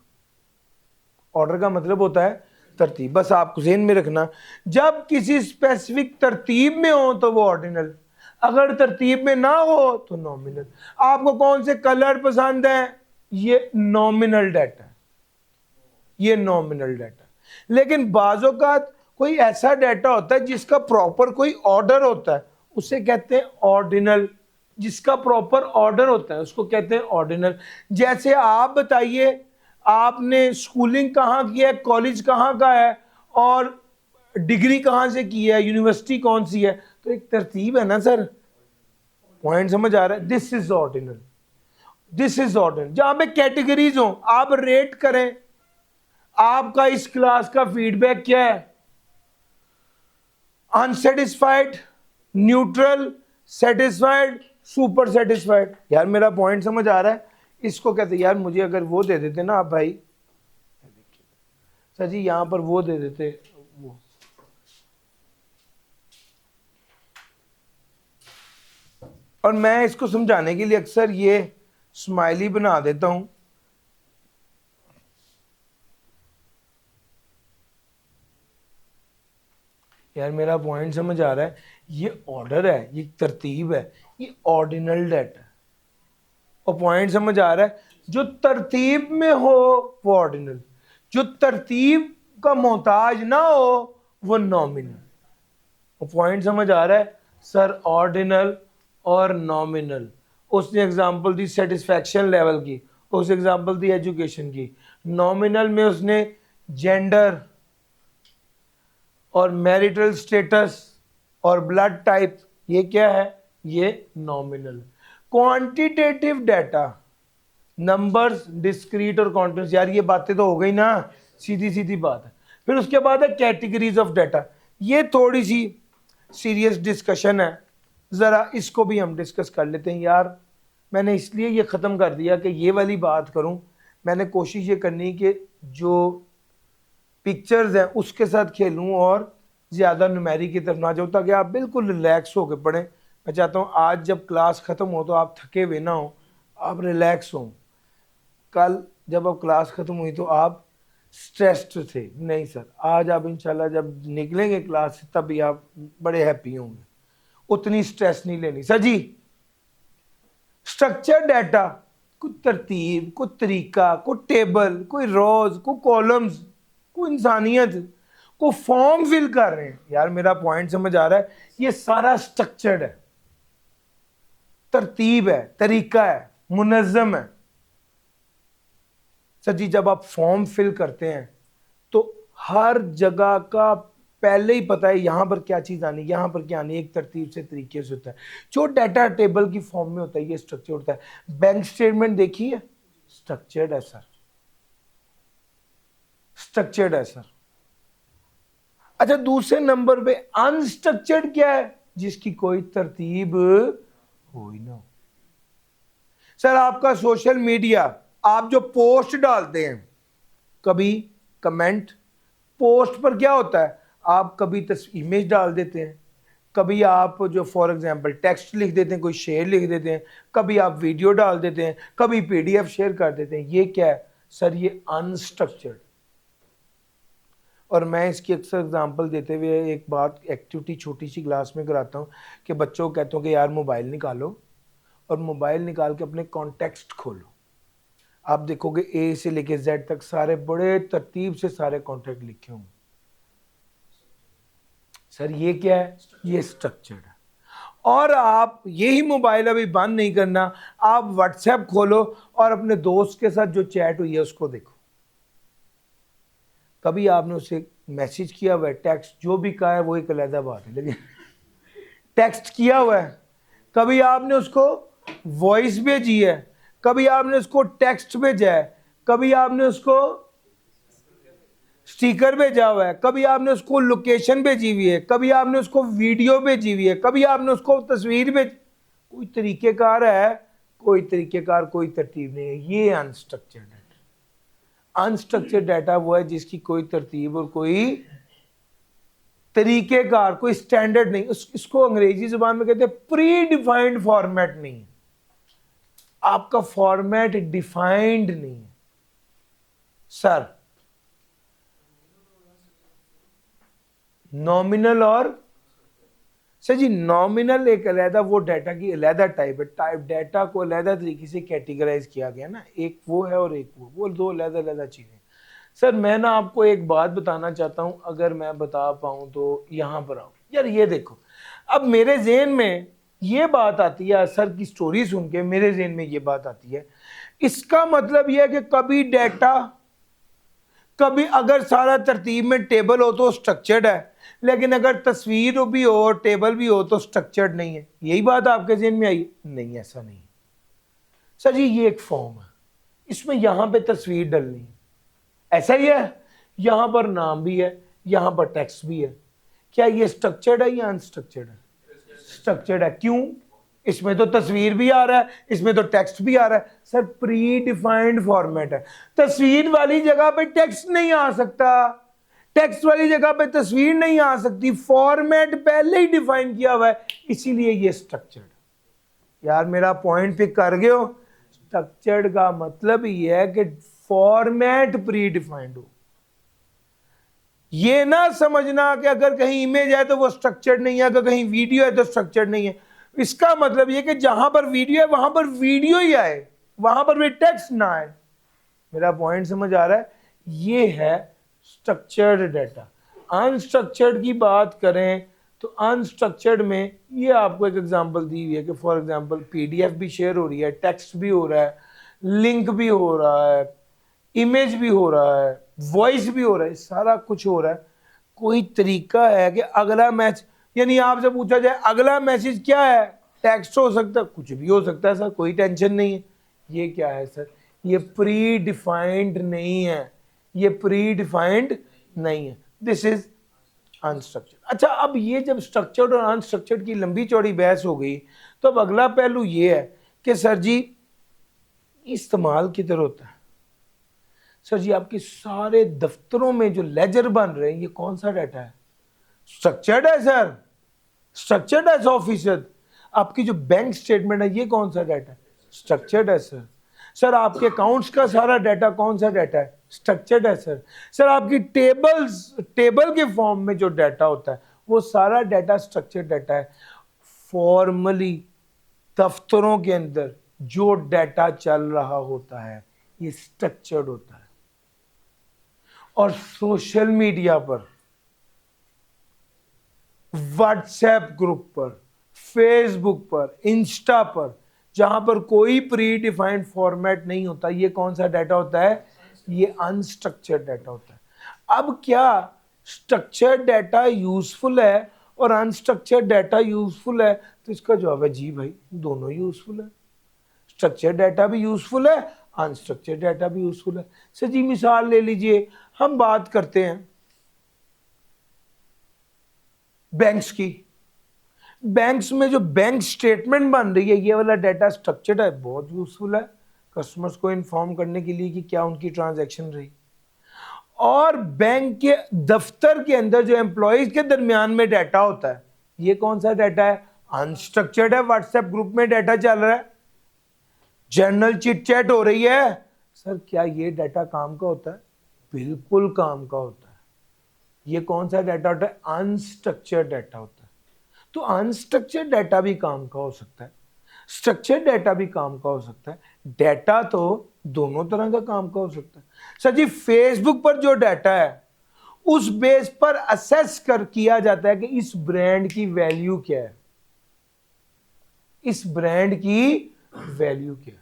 ऑर्डर का मतलब होता है तरतीब। बस आपको ज़हन में रखना, जब किसी स्पेसिफिक तरतीब में हो तो वो ऑर्डिनल, अगर तरतीब में ना हो तो नॉमिनल। आपको कौन से कलर पसंद है, ये नॉमिनल डाटा, ये नॉमिनल डाटा। लेकिन बाज़ों का कोई ऐसा डाटा होता है जिसका प्रॉपर कोई ऑर्डर होता है, उसे कहते हैं ऑर्डिनल। जिसका प्रॉपर ऑर्डर होता है उसको कहते हैं ऑर्डिनल। जैसे आप बताइए, आपने स्कूलिंग कहाँ की है, कॉलेज कहाँ का है, और डिग्री कहाँ से की है, यूनिवर्सिटी कौन सी है, तो एक तरतीब है ना सर। पॉइंट समझ आ रहा है? This is ordinal, this is ordinal. जहां पे कैटेगरीज हो, आप रेट करें आपका इस क्लास का फीडबैक क्या है, unsatisfied, neutral, satisfied, super satisfied. यार मेरा पॉइंट समझ आ रहा है? इसको कहते यार मुझे अगर वो दे देते ना आप भाई, सर जी यहां पर वो दे देते, वो और मैं इसको समझाने के लिए अक्सर ये स्माइली बना देता हूं। यार मेरा पॉइंट समझ आ रहा है? ये ऑर्डर है, ये तरतीब है, ये ऑर्डिनल डाटा है। और पॉइंट समझ आ रहा है? जो तरतीब में हो वो ऑर्डिनल, जो तरतीब का मोहताज ना हो वो नॉमिनल। और पॉइंट समझ आ रहा है? सर ऑर्डिनल और नॉमिनल। उसने एग्जांपल दी सेटिस्फैक्शन लेवल की, उस एग्जांपल दी एजुकेशन की। नॉमिनल में उसने जेंडर और मैरिटल स्टेटस और ब्लड टाइप, ये क्या है, ये nominal. Quantitative data, numbers, discrete और कॉन्टिन्यूअस। यार ये बातें तो हो गई ना, सीधी सीधी बात है। फिर उसके बाद है कैटेगरीज ऑफ डाटा। ये थोड़ी सी सीरियस डिस्कशन है, ज़रा इसको भी हम डिस्कस कर लेते हैं। यार मैंने इसलिए ये ख़त्म कर दिया कि ये वाली बात करूं, मैंने कोशिश ये करनी कि जो पिक्चर्स हैं उसके साथ खेलूं और ज़्यादा न्यूमेरिक की तरफ ना जाऊँ, ताकि आप बिल्कुल रिलैक्स होकर पढ़ें। मैं चाहता हूँ आज जब क्लास ख़त्म हो तो आप थके हुए ना हो, आप रिलैक्स हों। कल जब अब क्लास ख़त्म हुई तो आप स्ट्रेस्ड थे, नहीं सर आज आप इंशाल्लाह जब निकलेंगे क्लास से तभी आप बड़े हैप्पी होंगे, उतनी स्ट्रेस नहीं लेनी। सर जी स्ट्रक्चर डाटा, कोई तरतीब, कोई तरीका, कोई टेबल, कोई रोज, कोई कॉलम्स, कोई इंसानियत, कोई फॉर्म फिल कर रहे हैं। यार मेरा पॉइंट समझ आ रहा है? ये सारा स्ट्रक्चर्ड है, तरतीब है, तरीका है, मुनज़्ज़म है। सर जी जब आप फॉर्म फिल करते हैं तो हर जगह का पहले ही पता है यहां पर क्या चीज आनी, यहां पर क्या आनी, एक तरतीब से तरीके से होता है। जो डाटा टेबल की फॉर्म में होता है ये स्ट्रक्चर होता है। बैंक स्टेटमेंट देखिए, स्ट्रक्चर्ड है सर, स्ट्रक्चर्ड है सर। अच्छा दूसरे नंबर पे अनस्ट्रक्चर्ड क्या है, जिसकी कोई तरतीब हो ही ना हो। सर आपका सोशल मीडिया, आप जो पोस्ट डालते हैं, कभी कमेंट, पोस्ट पर क्या होता है, आप कभी इमेज डाल देते हैं, कभी आप जो फॉर एग्जांपल टेक्स्ट लिख देते हैं, कोई शेर लिख देते हैं, कभी आप वीडियो डाल देते हैं, कभी पीडीएफ शेयर कर देते हैं। ये क्या है सर, ये अनस्ट्रक्चर्ड। और मैं इसकी अक्सर एग्जांपल देते हुए एक बात एक्टिविटी छोटी सी क्लास में कराता हूँ कि बच्चों को कहता हूँ कि यार मोबाइल निकालो और मोबाइल निकाल के अपने कॉन्टेक्स्ट खोलो, आप देखोगे ए से लेके जेड तक सारे बड़े तरतीब से सारे कॉन्टेक्ट लिखे होंगे। सर ये क्या है? ये स्ट्रक्चर्ड है। और आप यही मोबाइल अभी बंद नहीं करना, आप व्हाट्सएप खोलो और अपने दोस्त के साथ जो चैट हुई है उसको देखो। कभी आपने उसे मैसेज किया हुआ है, टेक्स्ट जो भी कहा है वो एक अलग बात है, लेकिन टेक्स्ट किया हुआ है, कभी आपने उसको वॉइस भेजी है, कभी आपने उसको टेक्स्ट भेजा है, कभी आपने उसको स्टिकर भेजा हुआ है, कभी आपने उसको लोकेशन भेजी हुई है, कभी आपने उसको वीडियो भेजी हुई है, कभी आपने उसको तस्वीर भेज, कोई तरीकेकार है? कोई तरीकेकार, कोई तरतीब नहीं है। ये अनस्ट्रक्चर्ड डाटा। अनस्ट्रक्चर्ड डाटा वो है जिसकी कोई तरतीब और कोई तरीकेकार, कोई स्टैंडर्ड नहीं। इसको अंग्रेजी जुबान में कहते हैं प्री डिफाइंड फॉर्मेट नहीं है, आपका फॉर्मेट डिफाइंड नहीं है। सर नॉमिनल और सर जी नॉमिनल एक अलहदा वो डाटा की अलहदा टाइप है। टाइप डाटा को अलहदा तरीके से कैटेगराइज किया गया ना, एक वो है और एक वो दो अलहदा अलहदा चीजें। सर मैं ना आपको एक बात बताना चाहता हूं, अगर मैं बता पाऊं तो यहां पर आओ यार। ये देखो, अब मेरे जेहन में ये बात आती है, सर की स्टोरी सुन के मेरे जेहन में ये बात आती है, इसका मतलब यह है कि कभी डाटा, कभी अगर सारा तरतीब में टेबल हो तो स्ट्रक्चर्ड है, लेकिन अगर तस्वीर भी हो और टेबल भी हो तो स्ट्रक्चर्ड नहीं है। यही बात आपके जेहन में आई? नहीं, ऐसा नहीं। सर जी ये एक फॉर्म है, इसमें यहां पे तस्वीर डलनी है, ऐसा ही है। यहां पर नाम भी है, यहां पर टेक्स्ट भी है। क्या ये स्ट्रक्चर्ड है या अनस्ट्रक्चर्ड है? स्ट्रक्चर्ड है। क्यों? इसमें तो तस्वीर भी आ रहा है, इसमें तो टेक्स्ट भी आ रहा है। सर प्री डिफाइंड फॉर्मेट है, तस्वीर वाली जगह पे टेक्स्ट नहीं आ सकता, टेक्स्ट वाली जगह पे तस्वीर नहीं आ सकती, फॉर्मेट पहले ही डिफाइन किया हुआ है, इसीलिए ये स्ट्रक्चर्ड। यार मेरा पॉइंट पिक कर गए हो? स्ट्रक्चर्ड का मतलब ये है कि फॉर्मेट प्री डिफाइंड हो। ये ना समझना कि अगर कहीं इमेज है तो वो स्ट्रक्चर्ड नहीं है, अगर कहीं वीडियो है तो स्ट्रक्चर्ड नहीं है। इसका मतलब ये कि जहां पर वीडियो है वहां पर वीडियो ही आए, वहां पर भी टेक्स्ट ना आए। मेरा पॉइंट समझ आ रहा है? ये है स्ट्रक्चर्ड डाटा। अनस्ट्रक्चर्ड की बात करें तो अनस्ट्रक्चर्ड में ये आपको एक एग्जांपल दी हुई है कि फॉर एग्जांपल पीडीएफ भी शेयर हो रही है, टेक्स्ट भी हो रहा है, लिंक भी हो रहा है, इमेज भी हो रहा है, वॉइस भी हो रहा है, सारा कुछ हो रहा है। कोई तरीका है कि अगला मैच, यानी आपसे पूछा जाए अगला मैसेज क्या है? टेक्स्ट हो सकता है, कुछ भी हो सकता है सर, कोई टेंशन नहीं है। ये क्या है सर? ये प्री डिफाइंड नहीं है, ये प्री डिफाइंड नहीं है, दिस इज अनस्ट्रक्चर्ड। अच्छा, अब ये जब स्ट्रक्चर्ड और अनस्ट्रक्चर्ड की लंबी चौड़ी बहस हो गई, तो अब अगला पहलू ये है कि सर जी इस्तेमाल किधर होता है? सर जी आपके सारे दफ्तरों में जो लेजर बन रहे हैं, ये कौन सा डाटा है? स्ट्रक्चर्ड है सर, स्ट्रक्चर्ड है 100%। आपकी जो बैंक स्टेटमेंट है ये कौन सा डाटा है? स्ट्रक्चर्ड है सर। सर आपके अकाउंट्स का सारा डाटा कौन सा डाटा है? स्ट्रक्चर्ड है सर। सर आपकी टेबल के फॉर्म में जो डाटा होता है वो सारा डाटा स्ट्रक्चर्ड डाटा है। फॉर्मली दफ्तरों के अंदर जो डाटा चल रहा होता है ये स्ट्रक्चर्ड होता है। और सोशल मीडिया पर, व्हाट्सएप ग्रुप पर, फेसबुक पर, इंस्टा पर, जहां पर कोई प्री डिफाइंड फॉर्मेट नहीं होता, ये कौन सा डाटा होता है? ये अनस्ट्रक्चर्ड डाटा होता है। अब क्या स्ट्रक्चर्ड डाटा यूजफुल है और अनस्ट्रक्चर्ड डाटा यूजफुल है? तो इसका जवाब है जी भाई, दोनों यूजफुल है। स्ट्रक्चर्ड डाटा भी यूजफुल है, अनस्ट्रक्चर्ड डाटा भी यूजफुल है। सर जी मिसाल ले लीजिए, हम बात करते हैं बैंक्स की। बैंक्स में जो बैंक स्टेटमेंट बन रही है, ये वाला डाटा स्ट्रक्चर्ड है, बहुत यूजफुल है कस्टमर्स को इन्फॉर्म करने के लिए कि क्या उनकी ट्रांजैक्शन रही। और बैंक के दफ्तर के अंदर जो एम्प्लॉयज के दरमियान में डाटा होता है, ये कौन सा डाटा है? अनस्ट्रक्चर्ड है। व्हाट्सएप ग्रुप में डाटा चल रहा है, जनरल चिट चैट हो रही है, सर क्या ये डाटा काम का होता है? बिल्कुल काम का होता है। ये कौन सा डाटा होता है? अनस्ट्रक्चर्ड डाटा होता है। तो अनस्ट्रक्चर्ड डाटा भी काम का हो सकता है, स्ट्रक्चर्ड डाटा भी काम का हो सकता है, डाटा तो दोनों तरह का काम का हो सकता है। सर जी फेसबुक पर जो डाटा है उस बेस पर असेस कर किया जाता है कि इस ब्रांड की वैल्यू क्या है, इस ब्रांड की वैल्यू क्या है।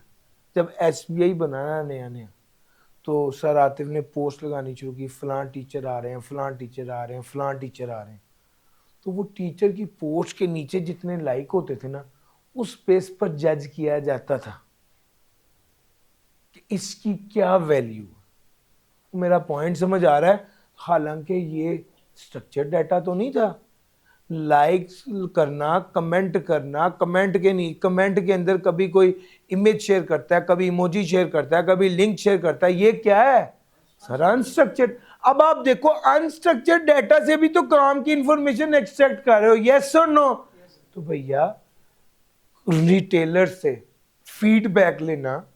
जब एसबीआई बनाना नया नया तो सर आतिफ ने पोस्ट लगानी शुरू की, फलां टीचर आ रहे हैं, फलां टीचर आ रहे हैं, फलां टीचर आ रहे हैं। तो वो टीचर की पोस्ट के नीचे जितने लाइक होते थे ना, उस बेस पर जज किया जाता था कि इसकी क्या वैल्यू है। मेरा पॉइंट समझ आ रहा है? हालांकि ये स्ट्रक्चर्ड डाटा तो नहीं था। लाइक्स करना, कमेंट करना, कमेंट के अंदर कभी कोई इमेज शेयर करता है, कभी इमोजी शेयर करता है, कभी लिंक शेयर करता है, ये क्या है सर? अनस्ट्रक्चर्ड। अब आप देखो अनस्ट्रक्चर्ड डाटा से भी तो काम की इंफॉर्मेशन एक्सट्रैक्ट कर रहे हो, यस और नो? तो भैया रिटेलर से फीडबैक लेना,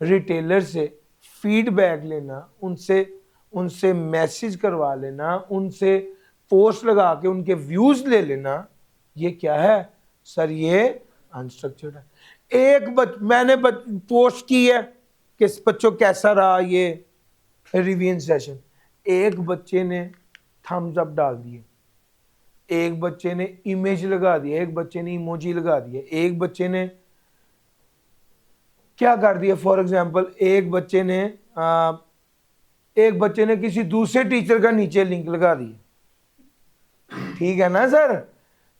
रिटेलर से फीडबैक लेना, उनसे मैसेज करवा लेना, उनसे पोस्ट लगा के उनके व्यूज ले लेना, ये क्या है सर? ये अनस्ट्रक्चर्ड है। मैंने पोस्ट की है कि बच्चों कैसा रहा ये रिवीजन सेशन, एक बच्चे ने थम्स अप डाल दिए, एक बच्चे ने इमेज लगा दिया, एक बच्चे ने इमोजी लगा दिया, एक बच्चे ने क्या कर दिया, फॉर एग्जांपल एक बच्चे ने किसी दूसरे टीचर का नीचे लिंक लगा दिया। ठीक है ना सर,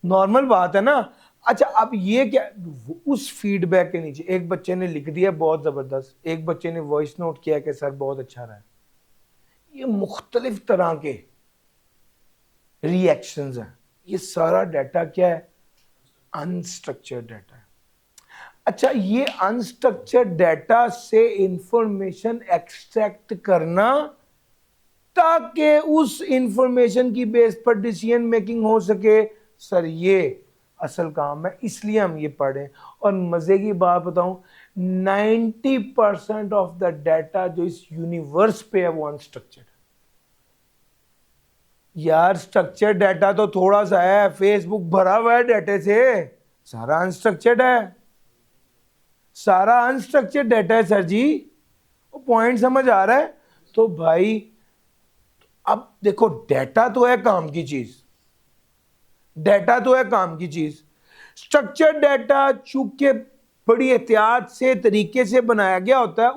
नॉर्मल बात है ना। अच्छा अब ये क्या, उस फीडबैक के नीचे एक बच्चे ने लिख दिया बहुत जबरदस्त, एक बच्चे ने वॉइस नोट किया कि सर बहुत अच्छा रहा। ये मुख्तलिफ तरह के रिएक्शंस हैं। ये सारा डाटा क्या है? अनस्ट्रक्चर्ड डाटा है। अच्छा ये अनस्ट्रक्चर्ड डाटा से इंफॉर्मेशन एक्सट्रैक्ट करना ताकि उस इंफॉर्मेशन की बेस पर डिसीजन मेकिंग हो सके, सर ये असल काम है, इसलिए हम ये पढ़ें। और मजे की बात बताऊं, 90% ऑफ द डाटा जो इस यूनिवर्स पे है वो अनस्ट्रक्चर्ड है। यार स्ट्रक्चर्ड डाटा तो थोड़ा सा है, फेसबुक भरा हुआ है डाटे से, सारा अनस्ट्रक्चर्ड है, सारा अनस्ट्रक्चर्ड डाटा है सर जी। वो पॉइंट समझ आ रहा है? तो भाई अब देखो डाटा तो है काम की चीज, डाटा तो है काम की चीज। स्ट्रक्चर्ड डाटा चूंकि बड़ी एहतियात से तरीके से बनाया गया होता है,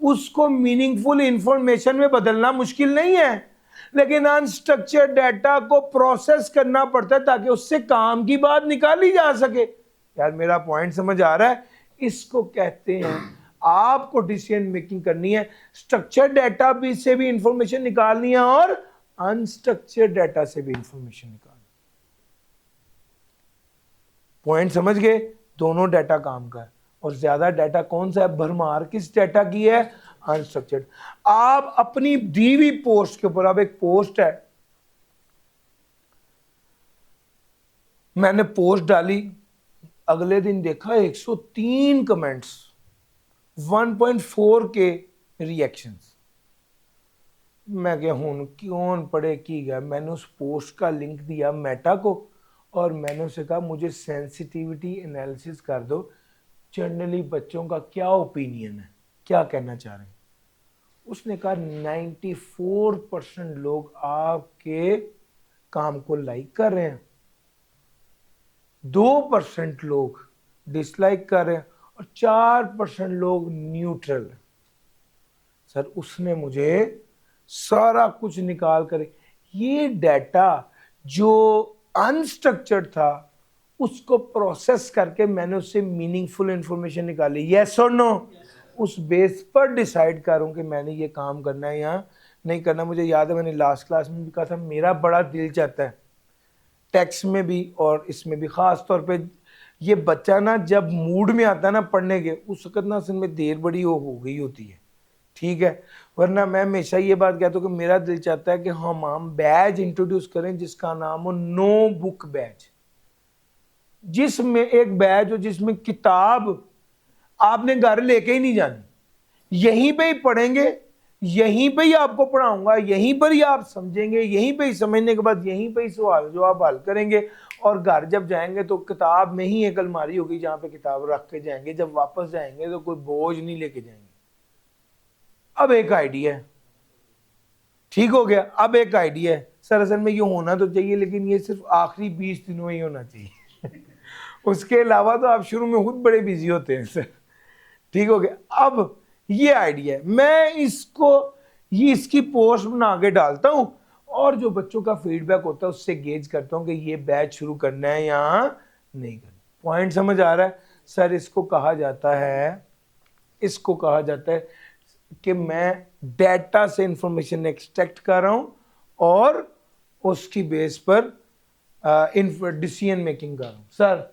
उसको मीनिंगफुल इंफॉर्मेशन में बदलना मुश्किल नहीं है, लेकिन अनस्ट्रक्चर्ड डाटा को प्रोसेस करना पड़ता है ताकि उससे काम की बात निकाली जा सके। यार मेरा पॉइंट समझ आ रहा है? इसको कहते हैं, आपको डिसीजन मेकिंग करनी है, स्ट्रक्चर्ड डाटा भी से भी इंफॉर्मेशन निकालनी है और अनस्ट्रक्चर्ड डाटा से भी इंफॉर्मेशन निकालनी। पॉइंट समझ गए? दोनों डाटा काम का है। और ज्यादा डाटा कौन सा है? भरमार किस डाटा की है? अनस्ट्रक्चर्ड। आप अपनी दी हुई पोस्ट के ऊपर, अब एक पोस्ट है, मैंने पोस्ट डाली, अगले दिन देखा 103 कमेंट्स, 1.4 के रिएक्शंस। मैं क्या हूं क्यों पढ़े की गया, मैंने उस पोस्ट का लिंक दिया मेटा को और मैंने उसे कहा मुझे सेंसिटिविटी एनालिसिस कर दो, जनरली बच्चों का क्या ओपिनियन है, क्या कहना चाह रहे हैं। उसने कहा 94% लोग आपके काम को लाइक कर रहे हैं, 2% लोग डिसलाइक कर रहे हैं और 4% लोग न्यूट्रल। सर उसने मुझे सारा कुछ निकाल कर, ये डाटा जो अनस्ट्रक्चर्ड था उसको प्रोसेस करके मैंने उससे मीनिंगफुल इंफॉर्मेशन निकाली, यस और नो? उस बेस पर डिसाइड करूं कि मैंने ये काम करना है या नहीं करना। मुझे याद है मैंने लास्ट क्लास में भी कहा था, मेरा बड़ा दिल चाहता है टेक्स्ट में भी और इसमें भी, खास तौर पे ये बच्चा ना जब मूड में आता है ना पढ़ने के, उस वक्त ना असल में देर बड़ी हो गई होती है, ठीक है। वरना मैं हमेशा ये बात कहता हूँ कि मेरा दिल चाहता है कि हम बैच इंट्रोड्यूस करें जिसका नाम हो नो बुक बैच, जिसमें एक बैच हो जिसमें किताब आपने घर लेके ही नहीं जानी, यहीं पे ही पढ़ेंगे, यहीं पे ही आपको पढ़ाऊंगा, यहीं पर ही आप समझेंगे, यहीं पे ही समझने के बाद यहीं पे ही सवाल जो आप हल करेंगे और घर जब जाएंगे तो किताब में ही एक अलमारी होगी जहां पे किताब रख के जाएंगे, जब वापस जाएंगे तो कोई बोझ नहीं लेके जाएंगे। अब एक आइडिया है, ठीक हो गया। अब एक आइडिया है सर, असल में ये होना तो चाहिए लेकिन ये सिर्फ आखिरी 20 दिनों में ही होना चाहिए उसके अलावा तो आप शुरू में खुद बड़े बिजी होते हैं सर, ठीक हो गया। अब ये आइडिया है, मैं ये इसकी पोस्ट बना के डालता हूं और जो बच्चों का फीडबैक होता है उससे गेज करता हूं कि ये बैच शुरू करना है या नहीं करना। पॉइंट समझ आ रहा है सर? इसको कहा जाता है कि मैं डेटा से इंफॉर्मेशन एक्सट्रैक्ट कर रहा हूं और उसकी बेस पर डिसीजन मेकिंग कर रहा हूं। सर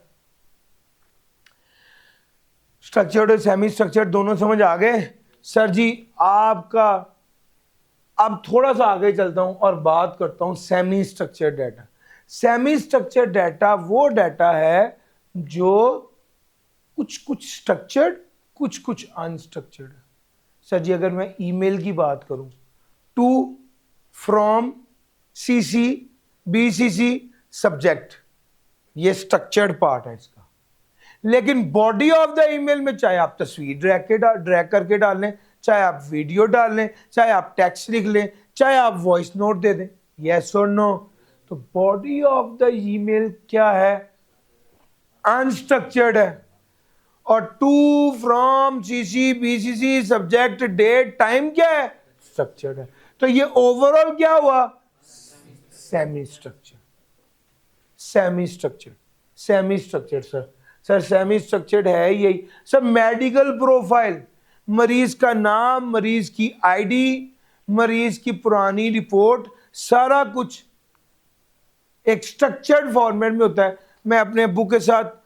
स्ट्रक्चर्ड और सेमी स्ट्रक्चर्ड दोनों समझ आ गए? सर जी आपका अब थोड़ा सा आगे चलता हूं और बात करता हूं semi structured data. Semi structured data वो डाटा है जो कुछ स्ट्रक्चर्ड कुछ अनस्ट्रक्चर्ड। सर जी अगर मैं ईमेल की बात करूं, to, from, CC, BCC, subject, ये स्ट्रक्चर्ड पार्ट है इसका। लेकिन बॉडी ऑफ द ईमेल में चाहे आप तस्वीर ड्रैग करके डाल लें, चाहे आप वीडियो डाल लें, चाहे आप टेक्स्ट लिख लें, चाहे आप वॉइस नोट दे दें, यस और नो, तो बॉडी ऑफ द ईमेल क्या है? अनस्ट्रक्चर्ड है। और to, from, CC, BCC, subject, date, time क्या है? स्ट्रक्चर्ड है। तो ये ओवरऑल क्या हुआ? Semi structured. Sir semi structured है यही सर। मेडिकल प्रोफाइल, मरीज का नाम, मरीज की आईडी, मरीज की पुरानी रिपोर्ट, सारा कुछ एक स्ट्रक्चर्ड फॉर्मेट में होता है। मैं अपने अब्बू के साथ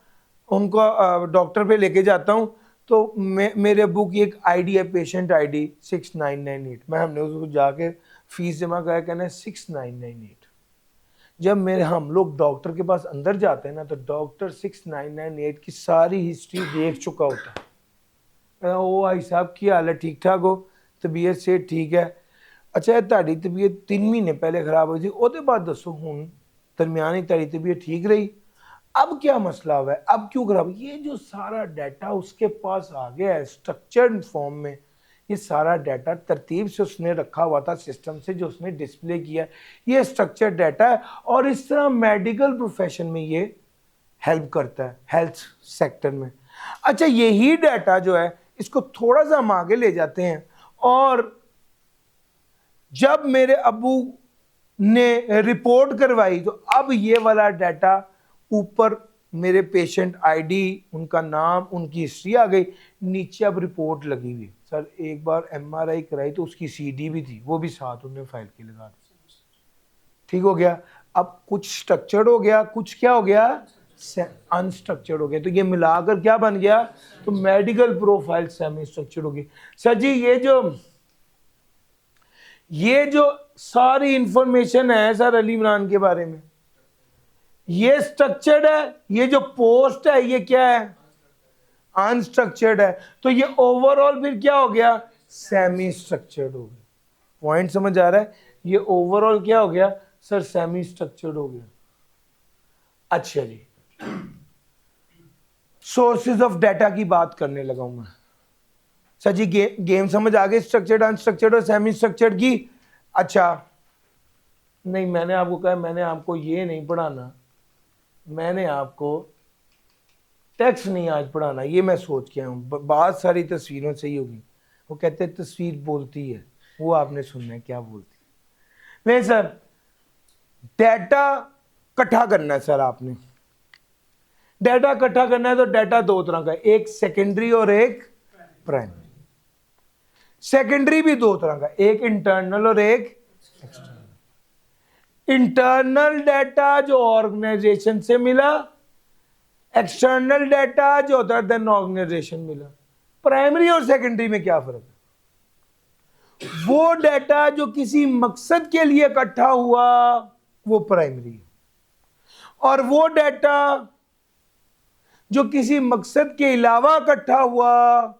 उनको डॉक्टर पे लेके जाता हूं तो मेरे अब्बू की एक आईडी है, पेशेंट आईडी 6998। हमने उसको जाके फीस जमा करा, कहना है 6998। जब हम लोग डॉक्टर के पास अंदर जाते हैं ना तो डॉक्टर 6998 की सारी हिस्ट्री देख चुका होता है। ओ भाई साहब की हाल है, ठीक ठाक हो, तबीयत से ठीक है, अच्छा ताड़ी तबीयत 3 महीने पहले खराब हुई थी, ਉਹਦੇ बाद दसो हुण दरमियानी ताड़ी तबीयत ठीक रही, अब क्या मसला हुआ है, अब क्यों खराब? ये जो सारा डाटा उसके पास आ गया है स्ट्रक्चर्ड फॉर्म में, ये सारा डाटा तरतीब से उसने रखा हुआ था सिस्टम से, जो उसने डिस्प्ले किया, ये स्ट्रक्चर्ड डाटा है। और इस तरह मेडिकल प्रोफेशन में ये हेल्प करता है, हेल्थ सेक्टर में। अच्छा यही डाटा जो है इसको थोड़ा सा हम आगे ले जाते हैं, और जब मेरे अब्बू ने रिपोर्ट करवाई तो अब ये वाला डाटा ऊपर मेरे पेशेंट आईडी, उनका नाम, उनकी हिस्ट्री आ गई, नीचे अब रिपोर्ट लगी हुई। सर एक बार एमआरआई कराई तो उसकी सीडी भी थी, वो भी साथ उन्होंने फाइल के लगा दी, ठीक हो गया। अब कुछ स्ट्रक्चर्ड हो गया, कुछ क्या हो गया? अनस्ट्रक्चर्ड हो गया। तो ये मिलाकर क्या बन गया? तो मेडिकल प्रोफाइल सेमी स्ट्रक्चर्ड होगी। सर जी ये जो सारी इंफॉर्मेशन है सर अली इमरान के बारे में, ये स्ट्रक्चर्ड है, ये जो पोस्ट है ये क्या है? अनस्ट्रक्चर्ड है। तो ये ओवरऑल फिर क्या हो गया? सेमी स्ट्रक्चर्ड हो गया। पॉइंट समझ आ रहा है? ये ओवरऑल क्या हो गया सर? सेमी स्ट्रक्चर्ड हो गया। अच्छा जी, सोर्सेज ऑफ डाटा की बात करने लगा हूं मैं। सर जी गेम समझ आ गई स्ट्रक्चर्ड, अनस्ट्रक्चर्ड और सेमी स्ट्रक्चर्ड की? अच्छा नहीं, मैंने आपको कहा मैंने आपको ये नहीं पढ़ाना, मैंने आपको टेक्स्ट नहीं आज पढ़ाना, ये मैं सोच के आया हूँ। बहुत सारी तस्वीरों से ही होगी, वो कहते हैं तस्वीर बोलती है, वो आपने सुनना है क्या बोलती है। नहीं सर, डाटा इकट्ठा करना है सर, आपने डाटा इकट्ठा करना है तो डाटा दो तरह का है, एक सेकेंडरी और एक प्राइमरी। सेकेंडरी भी दो तरह का, एक इंटरनल और एक एक्सटर्नल। इंटरनल डाटा जो ऑर्गेनाइजेशन से मिला, एक्सटर्नल डाटा जो अदर देन ऑर्गेनाइजेशन मिला। प्राइमरी और सेकेंडरी में क्या फर्क है? वो डाटा जो किसी मकसद के लिए इकट्ठा हुआ वो प्राइमरी है, और वो डाटा जो किसी मकसद के अलावा इकट्ठा हुआ,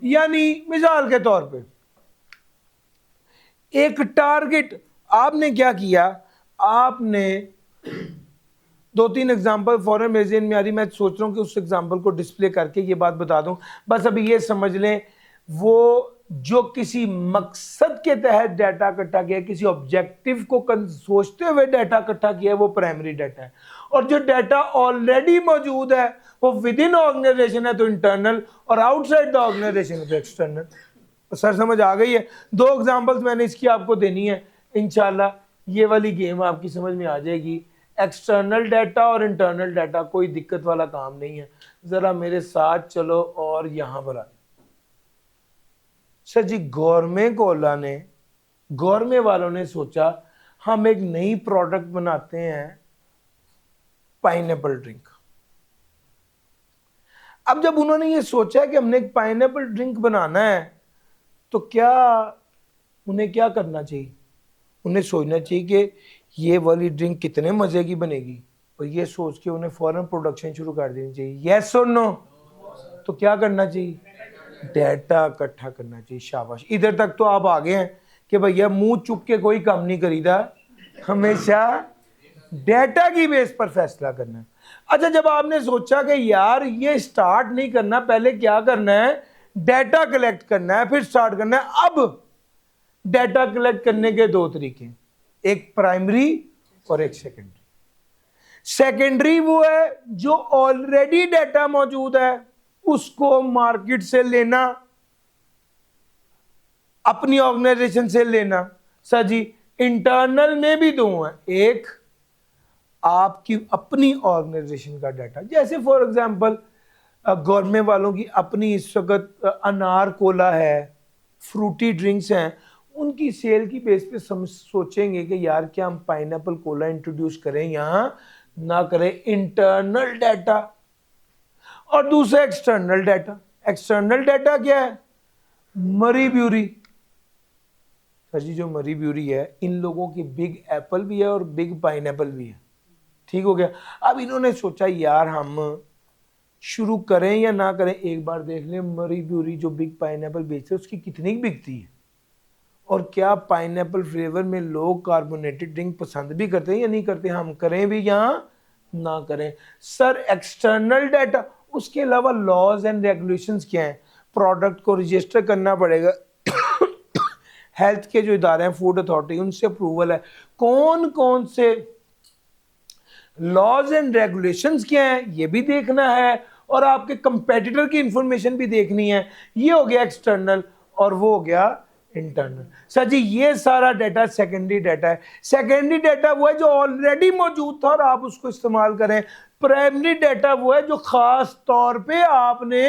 यानी मिसाल के तौर पे एक टारगेट, आपने क्या किया, आपने दो तीन एग्जांपल फॉरन मेगजीन में आ रही, मैं सोच रहा हूँ कि उस एग्जांपल को डिस्प्ले करके ये बात बता दूं। बस अभी ये समझ लें, वो जो किसी मकसद के तहत डाटा इकट्ठा किया, किसी ऑब्जेक्टिव को सोचते हुए डाटा इकट्ठा किया है, वो प्राइमरी डाटा है। और जो डाटा ऑलरेडी मौजूद है वो विद इन ऑर्गेनाइजेशन है तो इंटरनल, और आउटसाइड द ऑर्गेनाइजेशन तो एक्सटर्नल। सर समझ आ गई है? दो एग्जांपल्स मैंने इसकी आपको देनी है, इंशाल्लाह ये वाली गेम आपकी समझ में आ जाएगी। एक्सटर्नल डाटा और इंटरनल डाटा कोई दिक्कत वाला काम नहीं है। जरा मेरे साथ चलो और यहां पर आ। सर जी, गवर्नमेंट वालों ने सोचा हम एक नई प्रोडक्ट बनाते हैं, पाइनएप्पल ड्रिंक। अब जब उन्होंने ये सोचा कि हमने एक पाइनएप्पल ड्रिंक बनाना है तो क्या उन्हें क्या करना चाहिए? उन्हें सोचना चाहिए कि ये वाली ड्रिंक कितने मजे की बनेगी, और ये सोच के उन्हें फौरन प्रोडक्शन शुरू कर देनी चाहिए। यस और नो? तो क्या करना चाहिए? डाटा इकट्ठा करना चाहिए। शाबाश, इधर तक तो आप आ गए हैं कि भैया मुंह चुप के कोई काम नहीं करीदा, हमेशा डाटा की बेस पर फैसला करना है। अच्छा, जब आपने सोचा कि यार ये स्टार्ट नहीं करना, पहले क्या करना है? डाटा कलेक्ट करना है, फिर स्टार्ट करना है। अब डाटा कलेक्ट करने के दो तरीके, एक प्राइमरी और एक सेकेंडरी। सेकेंडरी वो है जो ऑलरेडी डाटा मौजूद है उसको मार्केट से लेना, अपनी ऑर्गेनाइजेशन से लेना। सर जी, इंटरनल में भी दो हैं, एक आपकी अपनी ऑर्गेनाइजेशन का डाटा, जैसे फॉर एग्जांपल गवर्नमेंट वालों की अपनी इस वक्त अनार कोला है, फ्रूटी ड्रिंक्स हैं, उनकी सेल की बेस पे सोचेंगे कि यार क्या हम पाइनएप्पल कोला इंट्रोड्यूस करें या ना करें। Internal data. और दूसरा एक्सटर्नल डाटा। एक्सटर्नल डाटा क्या है? मरी ब्यूरी। सर जी, जो मरी ब्यूरी है, इन लोगों की बिग एप्पल भी है और बिग पाइनएप्पल भी है। ठीक हो गया। अब इन्होंने सोचा यार हम शुरू करें या ना करें, एक बार देख लें मरी ब्यूरी जो बिग पाइनएप्पल बेचते हैं उसकी कितनी बिकती है, और क्या पाइनएप्पल फ्लेवर में लोग कार्बोनेटेड ड्रिंक पसंद भी करते हैं या नहीं करते, हम करें भी या ना करें। सर एक्सटर्नल डाटा, उसके अलावा लॉज एंड रेगुलेशंस क्या हैं? प्रोडक्ट को रजिस्टर करना पड़ेगा, हेल्थ के जो इदारे हैं, फूड अथॉरिटी, उनसे अप्रूवल है। कौन कौन से लॉज एंड रेगुलेशंस क्या हैं ये भी देखना है, और आपके कंपेटिटर की इंफॉर्मेशन भी देखनी है। ये हो गया एक्सटर्नल और वो हो गया इंटरनल। सर जी, ये सारा डाटा सेकेंडरी डाटा है। सेकेंडरी डाटा वो है जो ऑलरेडी मौजूद था और आप उसको इस्तेमाल करें। प्राइमरी डाटा वो है जो खास तौर पे आपने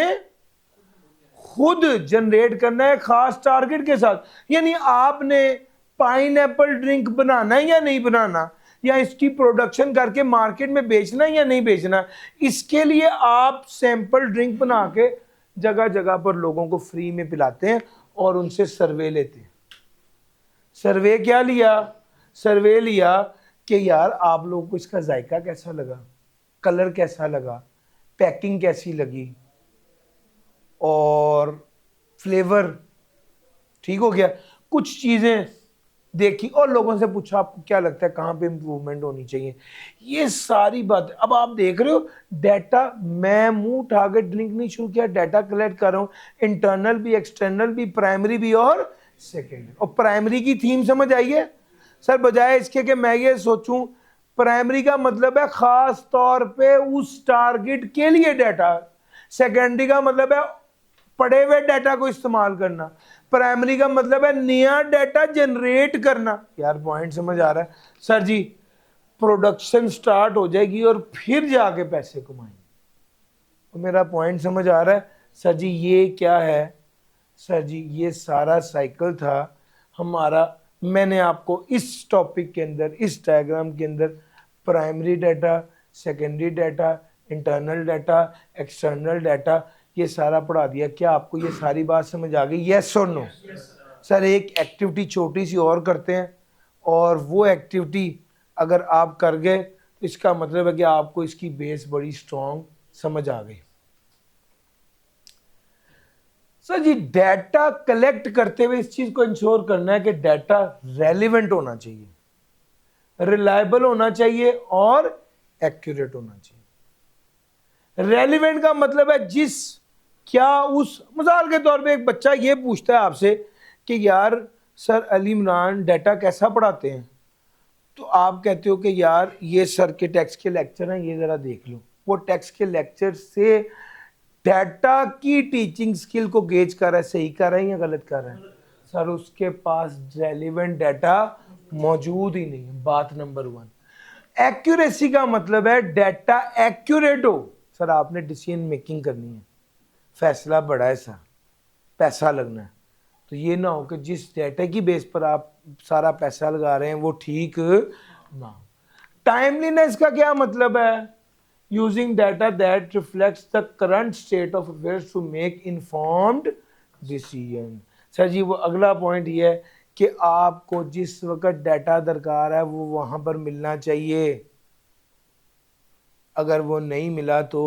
खुद जनरेट करना है, खास टारगेट के साथ। यानी आपने पाइनएप्पल ड्रिंक बनाना है या नहीं बनाना, या इसकी प्रोडक्शन करके मार्केट में बेचना है या नहीं बेचना, इसके लिए आप सैंपल ड्रिंक बना के जगह जगह पर लोगों को फ्री में पिलाते हैं और उनसे सर्वे लेते हैं। सर्वे क्या लिया? सर्वे लिया कि यार आप लोगों को इसका जायका कैसा लगा, कलर कैसा लगा, पैकिंग कैसी लगी, और फ्लेवर ठीक हो गया। कुछ चीज़ें देखी और लोगों से पूछा आपको क्या लगता है कहाँ पे इम्प्रूवमेंट होनी चाहिए। ये सारी बात अब आप देख रहे हो डाटा। मैं मुंह उठा के ड्रिंक नहीं शुरू किया, डाटा कलेक्ट कर रहा हूँ, इंटरनल भी, एक्सटर्नल भी, प्राइमरी भी और सेकेंडरी। और प्राइमरी की थीम समझ आई है सर? बजाय इसके कि मैं ये सोचूं, प्राइमरी का मतलब है खास तौर पे उस टारगेट के लिए डाटा। सेकेंडरी का मतलब है पड़े हुए डाटा को इस्तेमाल करना। प्राइमरी का मतलब है नया डाटा जनरेट करना। यार पॉइंट समझ आ रहा है? सर जी, प्रोडक्शन स्टार्ट हो जाएगी और फिर जाके पैसे कमाएंगे। तो मेरा पॉइंट समझ आ रहा है? सर जी ये क्या है? सर जी ये सारा साइकिल था हमारा। मैंने आपको इस टॉपिक के अंदर, इस डायग्राम के अंदर primary data, secondary data, internal data, external data, ये सारा पढ़ा दिया। क्या आपको ये सारी बात समझ आ गई? यस और नो? सर एक एक्टिविटी छोटी सी और करते हैं, और वो एक्टिविटी अगर आप कर गए तो इसका मतलब है कि आपको इसकी बेस बड़ी स्ट्रॉन्ग समझ आ गई। सर जी डाटा कलेक्ट करते हुए इस चीज को इंश्योर करना है कि डाटा रेलिवेंट होना चाहिए, रिलायबल होना चाहिए और एक्यूरेट होना चाहिए। रेलिवेंट का मतलब है जिस क्या उस मिसाल के तौर पे एक बच्चा ये पूछता है आपसे कि यार सर अली इमरान डाटा कैसा पढ़ाते हैं, तो आप कहते हो कि यार ये सर के टेक्स्ट के लेक्चर हैं, ये ज़रा देख लो। वो टेक्स्ट के लेक्चर से डाटा की टीचिंग स्किल को गेज कर रहा है, सही कर रहा है या गलत कर रहा है? सर उसके पास रेलिवेंट डाटा मौजूद ही नहीं है। बात नंबर 1। एक्यूरेसी का मतलब है डाटा एक्यूरेट हो। सर आपने डिसीजन मेकिंग करनी है, फैसला बड़ा है सर, पैसा लगना है, तो ये ना हो कि जिस डाटा की बेस पर आप सारा पैसा लगा रहे हैं वो ठीक ना हो। टाइमलीनेस का क्या मतलब है? Using data that reflects the current state of affairs to make informed decision. Sir ji वो अगला पॉइंट ये है कि आपको जिस वक्त डाटा दरकार है वो वहां पर मिलना चाहिए। अगर वो नहीं मिला तो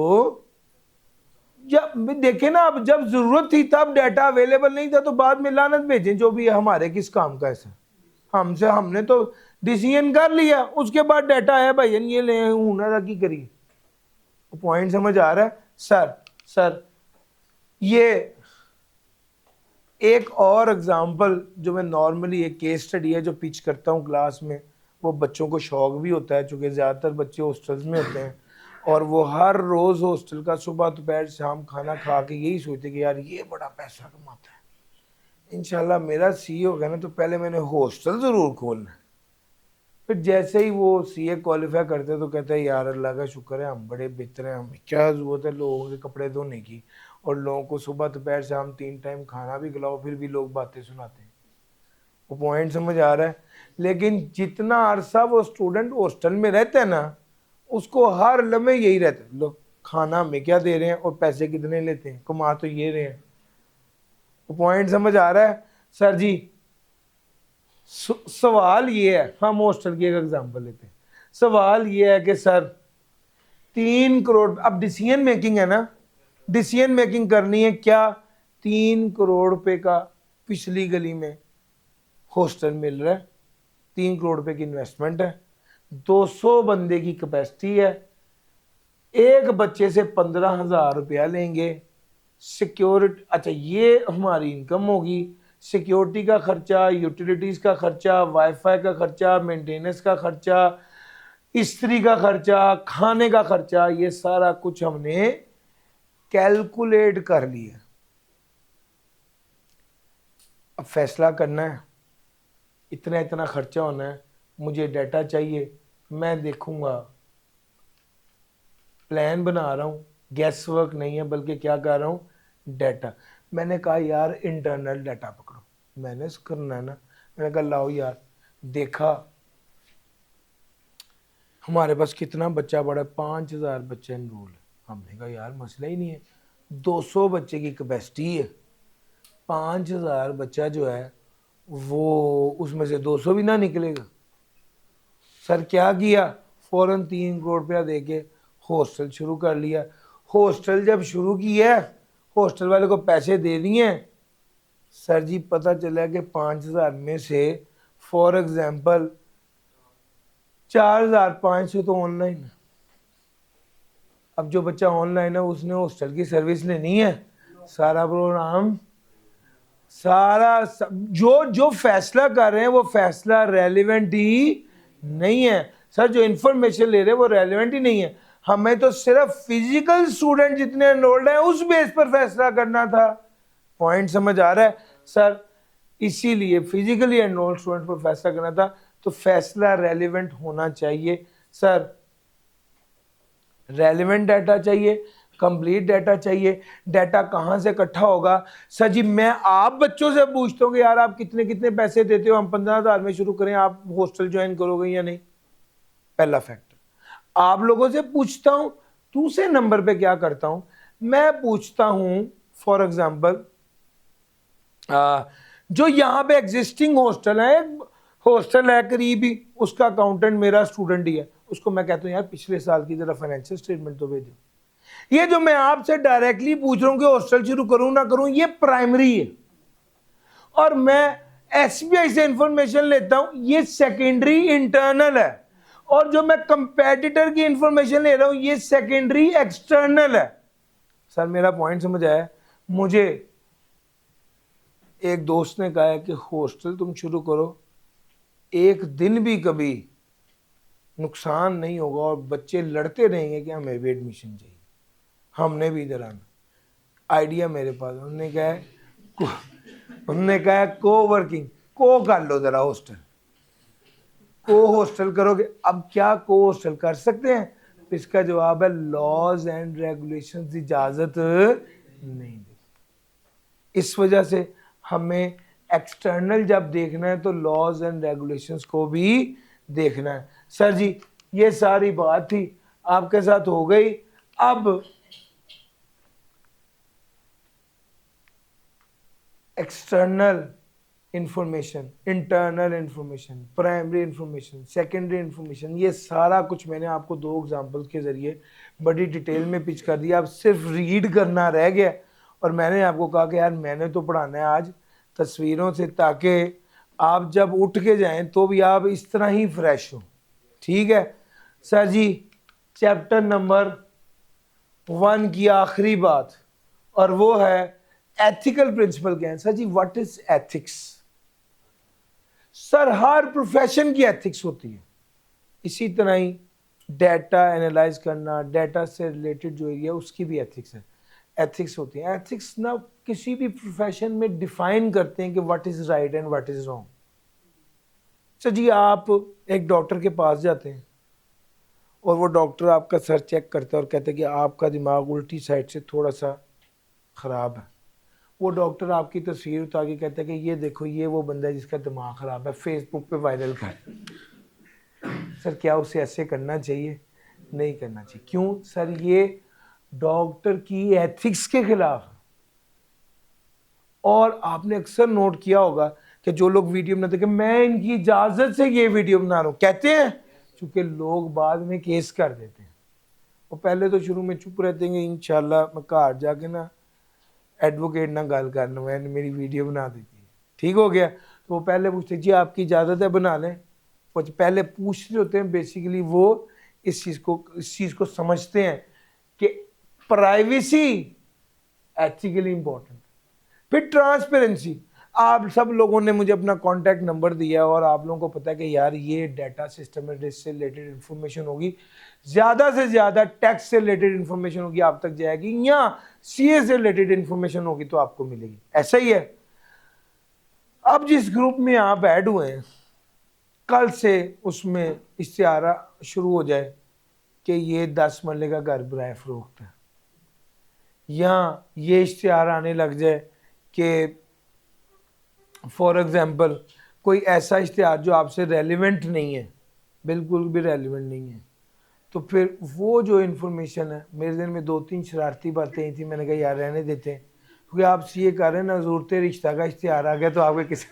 जब देखे ना, अब जब जरूरत थी तब डाटा अवेलेबल नहीं था तो बाद में लानत भेजें, जो भी है हमारे किस काम का ऐसा। हमने तो डिसीजन कर लिया, उसके बाद डाटा है भाई ये ले हुनर की करिए। पॉइंट समझ आ रहा है? सर ये एक और एग्जांपल जो मैं नॉर्मली एक केस स्टडी है जो पिच करता हूँ क्लास में, वो बच्चों को शौक भी होता है चूँकि ज़्यादातर बच्चे हॉस्टल्स में होते हैं और वो हर रोज़ हॉस्टल का सुबह दोपहर शाम खाना खा के यही सोचते कि यार ये बड़ा पैसा कमाता है, इंशाल्लाह मेरा सीए होगा ना तो पहले मैंने हॉस्टल ज़रूर खोलना है। फिर जैसे ही वो सीए क्वालिफाई करते तो कहते हैं यार अल्लाह का शुक्र है हम बड़े बेहतर हैं, हमें क्या ज़रूरत है लोगों के कपड़े धोने की, और लोगों को सुबह दोपहर शाम 3 टाइम खाना भी खिलाओ, फिर भी लोग बातें सुनाते हैं। वो पॉइंट समझ आ रहा है? लेकिन जितना अरसा वो स्टूडेंट हॉस्टल में रहते हैं ना, उसको हर लम्हे यही रहता है, लोग खाना हमें क्या दे रहे हैं और पैसे कितने लेते हैं, कमा तो ये रहे हैं। वो पॉइंट समझ आ रहा है? सर जी सवाल ये है, हम हॉस्टल की एक एग्जांपल लेते हैं। सवाल ये है कि सर 3 करोड़, अब डिसीजन मेकिंग है ना, डिसीजन मेकिंग करनी है क्या, 3 करोड़ रुपए का पिछली गली में हॉस्टल मिल रहा है, 3 करोड़ रुपए की इन्वेस्टमेंट है, 200 बंदे की कैपेसिटी है, एक बच्चे से 15,000 रुपया लेंगे, सिक्योरिटी, अच्छा ये हमारी इनकम होगी, सिक्योरिटी का खर्चा, यूटिलिटीज़ का खर्चा, वाईफाई का खर्चा, मेंटेनेंस का खर्चा, इस्त्री का खर्चा, खाने का खर्चा, ये सारा कुछ हमने कैलकुलेट कर लिया। अब फैसला करना है, इतना इतना खर्चा होना है, मुझे डाटा चाहिए, मैं देखूंगा, प्लान बना रहा हूँ, गैस वर्क नहीं है बल्कि क्या कर रहा हूँ, डाटा। मैंने कहा यार इंटरनल डाटा पकड़ो, मैंने करना है ना, मैंने कहा लाओ यार, देखा हमारे पास कितना बच्चा बड़ा, 5,000 बच्चे एनरोल है। हमने कहा यार मसला ही नहीं है, 200 बच्चे की कैपेसिटी है, 5,000 बच्चा जो है वो उसमें से 200 भी ना निकलेगा। सर क्या किया, फौरन 3 करोड़ रुपया दे के हॉस्टल शुरू कर लिया। हॉस्टल जब शुरू किया, हॉस्टल वाले को पैसे दे दिए, सर जी पता चला कि 5,000 में से फॉर एग्जांपल 4,500 तो ऑनलाइन है। अब जो बच्चा ऑनलाइन है उसने हॉस्टल की सर्विस लेनी है, सारा प्रोग्राम जो फैसला कर रहे हैं वो फैसला रेलिवेंट ही नहीं है। सर जो इन्फॉर्मेशन ले रहे हैं वो रेलिवेंट ही नहीं है, हमें तो सिर्फ फिजिकल स्टूडेंट जितने एनरोल्ड हैं उस बेस पर फैसला करना था। पॉइंट समझ आ रहा है? सर इसीलिए फिजिकली एनरोल्ड स्टूडेंट पर फैसला करना था, तो फैसला रेलिवेंट होना चाहिए। सर रेलिवेंट डाटा चाहिए, कंप्लीट डाटा चाहिए। डाटा कहाँ से इकट्ठा होगा? सर जी मैं आप बच्चों से पूछता हूँ कि यार आप कितने कितने पैसे देते हो, हम 15,000 में शुरू करें, आप हॉस्टल ज्वाइन करोगे या नहीं? पहला फैक्टर। आप लोगों से पूछता हूँ। दूसरे नंबर पे क्या करता हूँ, मैं पूछता हूँ फॉर एग्जाम्पल जो यहाँ पे एग्जिस्टिंग हॉस्टल है करीब ही, उसका अकाउंटेंट मेरा स्टूडेंट ही है, उसको मैं कहता हूँ यार पिछले साल की जरा फाइनेंशियल स्टेटमेंट तो भेजो। ये जो मैं आपसे डायरेक्टली पूछ रहा हूँ कि हॉस्टल शुरू करूँ ना करूँ, ये प्राइमरी है, और मैं एसबीआई से इंफॉर्मेशन लेता हूँ, ये सेकेंडरी इंटरनल है। और जो मैं कंपेटिटर की इंफॉर्मेशन ले रहा हूं ये सेकेंडरी एक्सटर्नल है। सर मेरा पॉइंट समझ आया? मुझे एक दोस्त ने कहा है कि हॉस्टल तुम शुरू करो, एक दिन भी कभी नुकसान नहीं होगा और बच्चे लड़ते रहेंगे कि हमें भी एडमिशन चाहिए, हमने भी इधर आना। आइडिया मेरे पास, उन्होंने कहा है को वर्किंग को कर लो जरा, हॉस्टल को हॉस्टल करोगे। अब क्या को हॉस्टल कर सकते हैं? इसका जवाब है लॉज एंड रेगुलेशंस इजाजत नहीं देती। इस वजह से हमें एक्सटर्नल जब देखना है तो लॉज एंड रेगुलेशंस को भी देखना है। सर जी ये सारी बात थी आपके साथ हो गई। अब external information, internal information, primary information, secondary information, ये सारा कुछ मैंने आपको 2 एग्जांपल्स के ज़रिए बड़ी डिटेल में पिच कर दिया। अब सिर्फ रीड करना रह गया और मैंने आपको कहा कि यार मैंने तो पढ़ाना है आज तस्वीरों से, ताकि आप जब उठ के जाएं तो भी आप इस तरह ही फ्रेश हो। ठीक है सर जी, चैप्टर नंबर 1 की आखिरी बात, और वो है एथिकल प्रिंसिपल क्या है। Sir ji what is ethics? Sir हर प्रोफेशन की एथिक्स होती है, इसी तरह ही डाटा एनालाइज करना, डाटा से रिलेटेड जो एरिया उसकी भी एथिक्स है, एथिक्स होती है। एथिक्स ना किसी भी प्रोफेशन में डिफाइन करते हैं कि what is right and what is wrong. Sir ji आप एक डॉक्टर के पास जाते हैं और वो डॉक्टर आपका सर चेक करता है और कहते हैं कि आपका दिमाग उल्टी साइड से थोड़ा सा ख़राब है। वो डॉक्टर आपकी तस्वीर उतार के कहता है कि ये देखो ये वो बंदा है जिसका दिमाग ख़राब है, फेसबुक पे वायरल कर। सर क्या उसे ऐसे करना चाहिए? नहीं करना चाहिए। क्यों? सर ये डॉक्टर की एथिक्स के खिलाफ। और आपने अक्सर नोट किया होगा कि जो लोग वीडियो बनाते हैं कि मैं इनकी इजाज़त से ये वीडियो बना रहा हूँ, कहते हैं, क्योंकि लोग बाद में केस कर देते हैं। वो पहले तो शुरू में चुप रहते हैं, इंशाल्लाह मैं घर जाके ना एडवोकेट ना गल करना, मैंने मेरी वीडियो बना देती है, ठीक हो गया। तो वो पहले पूछते जी आपकी इजाज़त है बना लें, कुछ पहले पूछ रहे होते हैं। बेसिकली वो इस चीज़ को समझते हैं कि प्राइवेसी एथिकली इंपॉर्टेंट। फिर ट्रांसपेरेंसी, आप सब लोगों ने मुझे अपना कॉन्टैक्ट नंबर दिया और आप लोगों को पता है कि यार ये डाटा सिस्टम है, से रिलेटेड इन्फॉर्मेशन होगी, ज़्यादा से ज़्यादा टैक्स से रिलेटेड इन्फॉर्मेशन होगी आप तक जाएगी, या सीए से रिलेटेड इन्फॉर्मेशन होगी तो आपको मिलेगी। ऐसा ही है। अब जिस ग्रुप में आप ऐड हुए हैं, कल से उसमें इश्तिहारा शुरू हो जाए कि ये 10 मरले का घर बराए फरोख्त है, या ये इश्तिहार आने लग जाए कि फॉर एग्जांपल कोई ऐसा इश्तिहार जो आपसे रेलिवेंट नहीं है, बिल्कुल भी रेलिवेंट नहीं है, तो फिर वो जो इन्फॉर्मेशन है, मेरे दिन में 2-3 शरारती बातें आई थी, मैंने कहा यार रहने देते हैं, क्योंकि आप सीए कर रहे हैं ना, ज़रूरत रिश्ता का इश्तिहार आ गया तो आपके किसी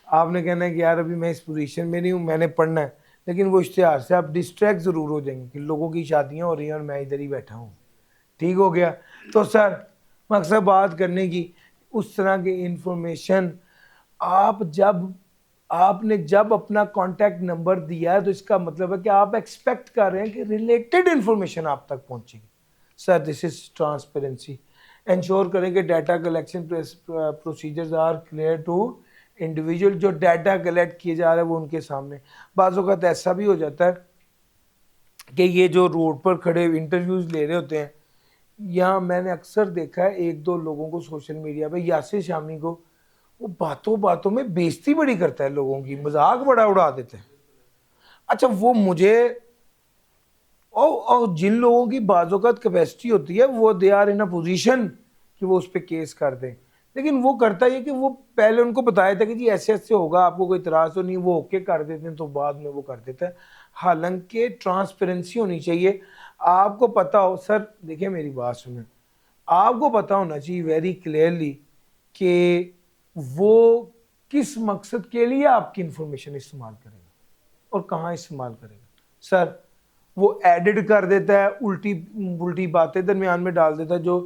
आपने कहना है कि यार अभी मैं इस पोजीशन में नहीं हूँ, मैंने पढ़ना है, लेकिन वो इश्तिहार से आप डिस्ट्रैक्ट ज़रूर हो जाएंगे कि लोगों की शादियाँ हो रही हैं और मैं इधर ही बैठा हूँ। ठीक हो गया। तो सर मकसद बात करने की, उस तरह की इंफॉर्मेशन आपने जब अपना कॉन्टैक्ट नंबर दिया है तो इसका मतलब है कि आप एक्सपेक्ट कर रहे हैं कि रिलेटेड इंफॉर्मेशन आप तक पहुंचेगी। Sir this is transparency. Ensure करें कि data collection procedures are clear to individual. जो डाटा कलेक्ट किए जा रहे हैं वो उनके सामने। बाज़ औक़ात ऐसा भी हो जाता है कि ये जो रोड पर खड़े इंटरव्यूज़ ले रहे होते हैं, या मैंने अक्सर देखा है 1-2 लोगों को सोशल मीडिया पे, यासिर शामी को, वो बातों बातों में बेइज्जती बड़ी करता है लोगों की, मजाक बड़ा उड़ा देते हैं। अच्छा वो मुझे और जिन लोगों की बाज़-औक़ात कैपेसिटी होती है वो they are in a position कि वो उस पर केस कर दें, लेकिन वो करता है कि वो पहले उनको बताया था कि जी ऐसे ऐसे होगा, आपको कोई इतराज़ तो नहीं, वो ओके कर देते हैं, तो बाद में वो कर देता है। हालांकि ट्रांसपेरेंसी होनी चाहिए। आपको पता हो, सर देखिए मेरी बात सुने, आपको पता होना चाहिए वेरी क्लियरली कि वो किस मकसद के लिए आपकी इंफॉर्मेशन इस्तेमाल करेगा और कहाँ इस्तेमाल करेगा। सर वो एडिट कर देता है, उल्टी बातें दरमियान में डाल देता है जो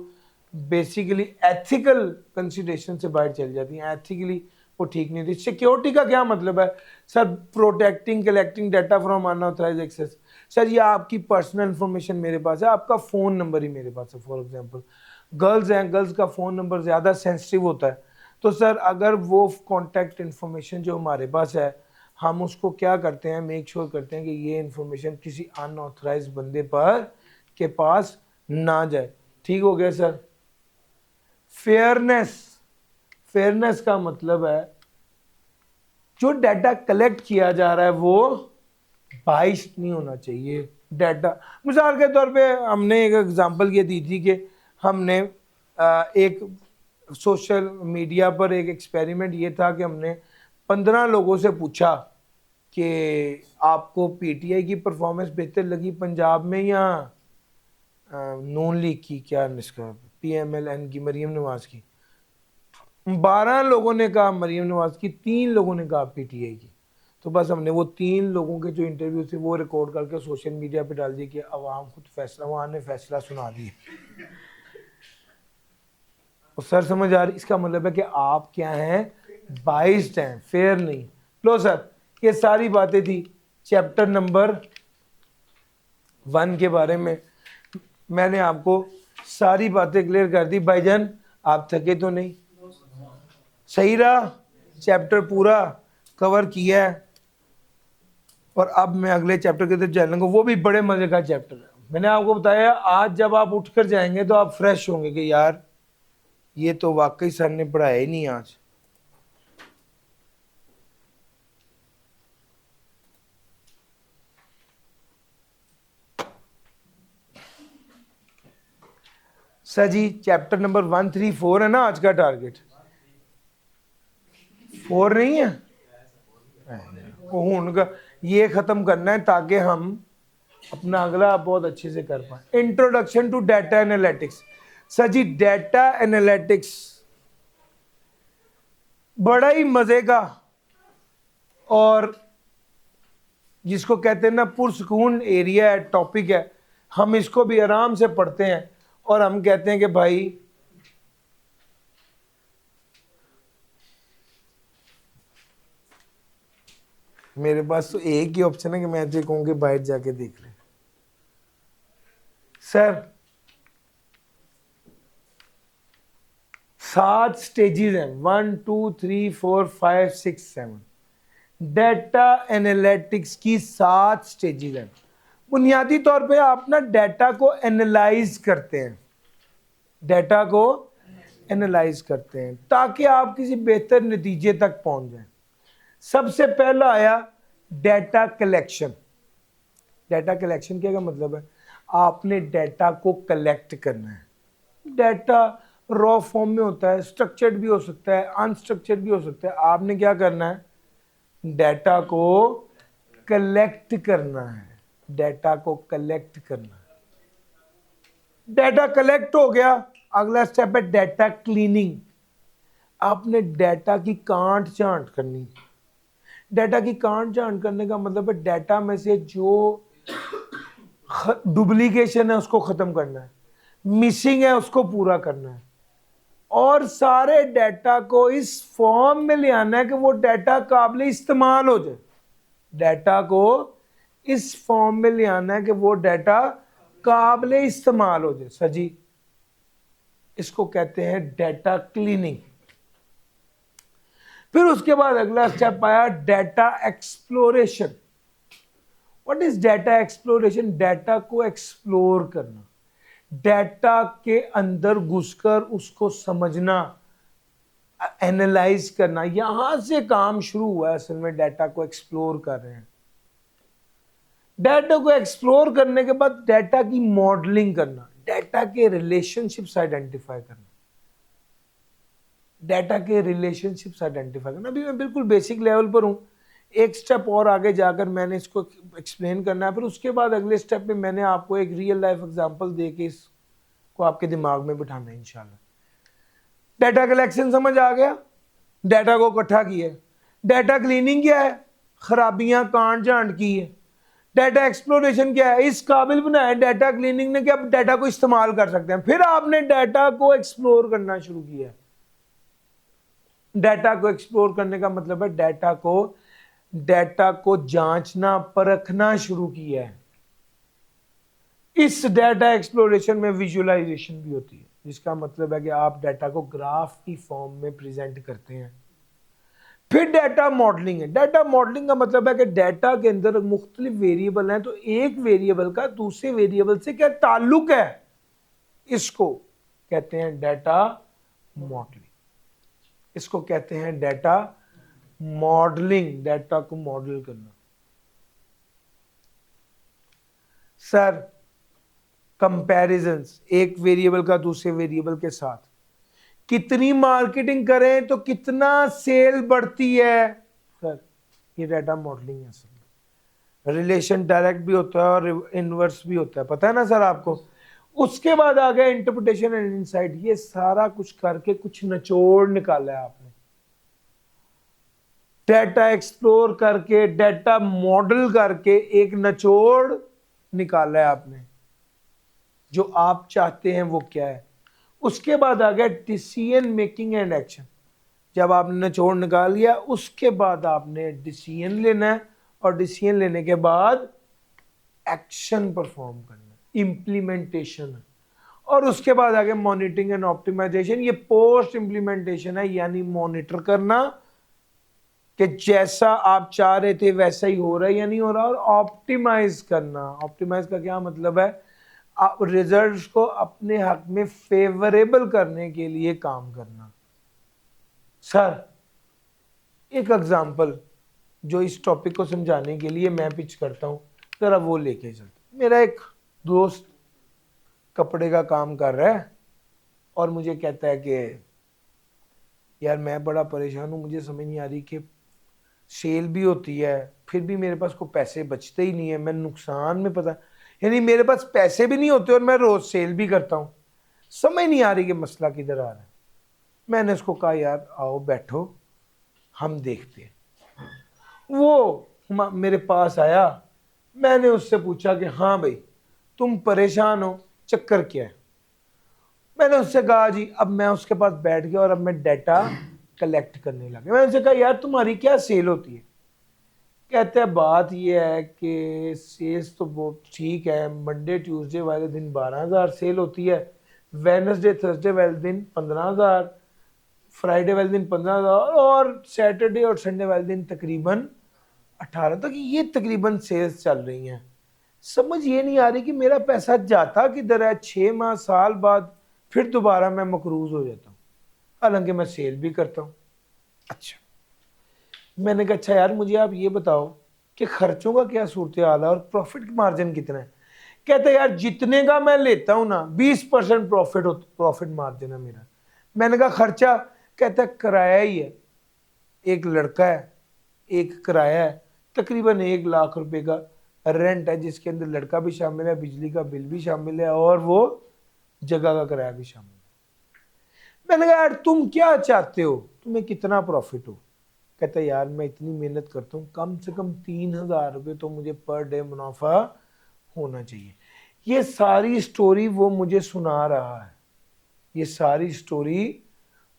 बेसिकली एथिकल कंसिडरेशन से बाहर चल जाती हैं। एथिकली वो ठीक नहीं थी। सिक्योरिटी का क्या मतलब है sir? Protecting collecting data from unauthorised access. Sir ये आपकी पर्सनल इंफॉर्मेशन मेरे पास है, आपका फ़ोन नंबर ही मेरे पास है। फॉर एग्जांपल गर्ल्स हैं, गर्ल्स का फ़ोन नंबर ज़्यादा सेंसिटिव होता है, तो सर अगर वो कॉन्टैक्ट इन्फॉर्मेशन जो हमारे पास है, हम उसको क्या करते हैं, मेक श्योर करते हैं कि ये इन्फॉर्मेशन किसी अनऑथराइज बंदे पर के पास ना जाए। ठीक हो गया सर। फेयरनेस, फेयरनेस का मतलब है जो डाटा कलेक्ट किया जा रहा है वो बाइस्ड नहीं होना चाहिए डाटा। मिसाल के तौर पे हमने एक एग्जांपल ये दी थी कि हमने एक सोशल मीडिया पर एक एक्सपेरिमेंट ये था कि हमने 15 लोगों से पूछा कि आपको पीटीआई की परफॉर्मेंस बेहतर लगी पंजाब में या नून लीग की, क्या इसका पीएमएलएन की, मरीम नवाज की। 12 लोगों ने कहा मरीम नवाज की, 3 लोगों ने कहा पीटीआई की। तो बस हमने वो 3 लोगों के जो इंटरव्यू थे वो रिकॉर्ड करके सोशल मीडिया पे डाल दिए कि अवाम खुद फैसला, वहाँ ने फैसला सुना दिया। और सर समझ आ रही? इसका मतलब है कि आप क्या हैं, बाइस्ड हैं, फेयर नहीं। लो सर ये सारी बातें थी चैप्टर नंबर 1 के बारे में। मैंने आपको सारी बातें क्लियर कर दी। भाईजान आप थके तो नहीं? सही रहा? चैप्टर पूरा कवर किया है। और अब मैं अगले चैप्टर की तरफ जाऊंगा, वो भी बड़े मजे का चैप्टर है। मैंने आपको बताया आज जब आप उठकर जाएंगे तो आप फ्रेश होंगे कि यार ये तो वाकई सर ने पढ़ाया ही नहीं आज। सर जी चैप्टर नंबर 1, 3, 4 है ना आज का टारगेट? 4 नहीं है? उनका ये खत्म करना है ताकि हम अपना अगला बहुत अच्छे से कर पाए। Introduction to data analytics. Sir ji data analytics बड़ा ही मजे का और जिसको कहते हैं ना पुरसकून एरिया है, टॉपिक है। हम इसको भी आराम से पढ़ते हैं और हम कहते हैं कि भाई मेरे पास तो एक ही ऑप्शन है कि मैं तुझे कहूँ कि बाहर जाके देख ले। सर 7 स्टेजेस हैं, 1, 2, 3, 4, 5, 6, 7। डाटा एनालिटिक्स की 7 स्टेजेस हैं। बुनियादी तौर पे आप ना डाटा को एनालाइज करते हैं, डाटा को एनालाइज करते हैं ताकि आप किसी बेहतर नतीजे तक पहुंच जाएं। सबसे पहला आया डाटा कलेक्शन। डाटा कलेक्शन क्या का मतलब है? आपने डाटा को कलेक्ट करना है। डाटा रॉ फॉर्म में होता है, स्ट्रक्चर्ड भी हो सकता है, अनस्ट्रक्चर्ड भी हो सकता है। आपने क्या करना है? डाटा को कलेक्ट करना है, डाटा को कलेक्ट करना है। डाटा कलेक्ट हो गया, अगला स्टेप है डाटा क्लीनिंग। आपने डाटा की कांट छांट करनी। डाटा की कांट छांट करने का मतलब है डाटा में से जो डुप्लीकेशन है उसको खत्म करना है, मिसिंग है उसको पूरा करना है, और सारे डाटा को इस फॉर्म में ले आना है कि वो डाटा काबिल इस्तेमाल हो जाए। डाटा को इस फॉर्म में ले आना है कि वो डाटा काबिल इस्तेमाल हो जाए। सर जी इसको कहते हैं डाटा क्लीनिंग। फिर उसके बाद अगला स्टेप आया data exploration. What is data exploration? Data को एक्सप्लोर करना, डाटा के अंदर घुसकर उसको समझना, एनालाइज करना। यहां से काम शुरू हुआ है असल में। डाटा को एक्सप्लोर कर रहे हैं। डाटा को एक्सप्लोर करने के बाद डाटा की मॉडलिंग करना, डाटा के रिलेशनशिप्स आइडेंटिफाई करना, डाटा के रिलेशनशिप्स आइडेंटिफाई करना। अभी मैं बिल्कुल बेसिक लेवल पर हूं, एक स्टेप और आगे जाकर मैंने इसको एक्सप्लेन करना है। फिर उसके बाद अगले स्टेप में मैंने आपको एक रियल लाइफ एग्जांपल दे के इसको आपके दिमाग में बिठाना है इंशाल्लाह। डाटा कलेक्शन समझ आ गया, डाटा को इकट्ठा किया। डाटा क्लीनिंग क्या है? खराबियां कांट झांट की है। डाटा एक्सप्लोरेशन क्या है? इस काबिल बनाया डाटा क्लीनिंग ने कि अब डाटा को इस्तेमाल कर सकते हैं। फिर आपने डाटा को एक्सप्लोर करना शुरू किया। डाटा को एक्सप्लोर करने का मतलब है डाटा को जांचना, परखना शुरू किया है। इस डाटा एक्सप्लोरेशन में विजुअलाइजेशन भी होती है, जिसका मतलब है कि आप डाटा को ग्राफ की फॉर्म में प्रेजेंट करते हैं। फिर डाटा मॉडलिंग है। डाटा मॉडलिंग का मतलब है कि डाटा के अंदर मुख्तलिफ वेरिएबल हैं, तो एक वेरिएबल का दूसरे वेरिएबल से क्या ताल्लुक है, इसको कहते हैं डाटा मॉडलिंग। इसको कहते हैं डाटा मॉडलिंग, डाटा को मॉडल करना। सर, कंपैरिजंस, एक वेरिएबल का दूसरे वेरिएबल के साथ, कितनी मार्केटिंग करें तो कितना सेल बढ़ती है, सर ये डाटा मॉडलिंग है। सर रिलेशन डायरेक्ट भी होता है और इनवर्स भी होता है, पता है ना सर आपको। उसके बाद आ गया इंटरप्रिटेशन एंड इनसाइट। ये सारा कुछ करके कुछ निचोड़ निकाला है आपने, डाटा एक्सप्लोर करके, डाटा मॉडल करके एक निचोड़ निकाला है आपने, जो आप चाहते हैं वो क्या है। उसके बाद आ गया डिसीजन मेकिंग एंड एक्शन। जब आपने निचोड़ निकाल लिया, उसके बाद आपने डिसीजन लेना है, और डिसीजन लेने के बाद एक्शन परफॉर्म करना, इम्प्लीमेंटेशन। और उसके बाद आ गया मॉनिटरिंग एंड ऑप्टिमाइजेशन। ये पोस्ट इम्प्लीमेंटेशन है, यानी मॉनिटर करना कि जैसा आप चाह रहे थे वैसा ही हो रहा है या नहीं हो रहा, और ऑप्टिमाइज करना। ऑप्टिमाइज का क्या मतलब है, आप रिजल्ट्स को अपने हक में फेवरेबल करने के लिए काम करना। सर एक एग्जांपल जो इस टॉपिक को समझाने के लिए मैं पिच करता हूं, जरा वो लेके चलते। मेरा एक दोस्त कपड़े का काम कर रहा है और मुझे कहता है कि यार मैं बड़ा परेशान हूं, मुझे समझ नहीं आ रही कि सेल भी होती है फिर भी मेरे पास को पैसे बचते ही नहीं है, मैं नुकसान में, पता यानी मेरे पास पैसे भी नहीं होते और मैं रोज सेल भी करता हूं, समझ नहीं आ रही कि मसला किधर आ रहा है। मैंने उसको कहा यार आओ बैठो हम देखते हैं। वो मेरे पास आया, मैंने उससे पूछा कि हाँ भाई तुम परेशान हो, चक्कर क्या है। मैंने उससे कहा जी, अब मैं उसके पास बैठ गया और अब मैं डाटा कलेक्ट करने लगा। मैंने उससे कहा यार तुम्हारी क्या सेल होती है। कहते हैं बात यह है कि सेल्स तो बहुत ठीक है, मंडे ट्यूसडे वाले दिन 12,000 सेल होती है, वेडनेसडे थर्सडे वाले दिन 15,000, फ्राइडे वाले दिन 15,000 और सैटरडे और संडे वाले दिन तकरीबन 18 तक ये तकरीबन सेल्स चल रही हैं। समझ ये नहीं आ रही कि मेरा पैसा जाता किधर है। 6 माह साल बाद फिर दोबारा मैं मकरूज हो जाता हूँ, हालांकि मैं सेल भी करता हूँ। अच्छा, मैंने कहा अच्छा यार मुझे आप ये बताओ कि खर्चों का क्या सूरत हाल है और प्रॉफिट मार्जिन कितना है। कहते यार जितने का मैं लेता हूँ ना 20% प्रॉफिट मार्जिन है मेरा। मैंने कहा खर्चा, कहता है किराया ही है, एक लड़का है, एक किराया है, तकरीबन 1 लाख रुपए का रेंट है, जिसके अंदर लड़का भी शामिल है, बिजली का बिल भी शामिल है और वो जगह का किराया भी शामिल है। मैंने कहा यार तुम क्या चाहते हो, तुम्हें कितना प्रॉफिट हो। कहता है यार मैं इतनी मेहनत करता हूँ, कम से कम 3,000 रुपये तो मुझे पर डे मुनाफा होना चाहिए। ये सारी स्टोरी वो मुझे सुना रहा है, ये सारी स्टोरी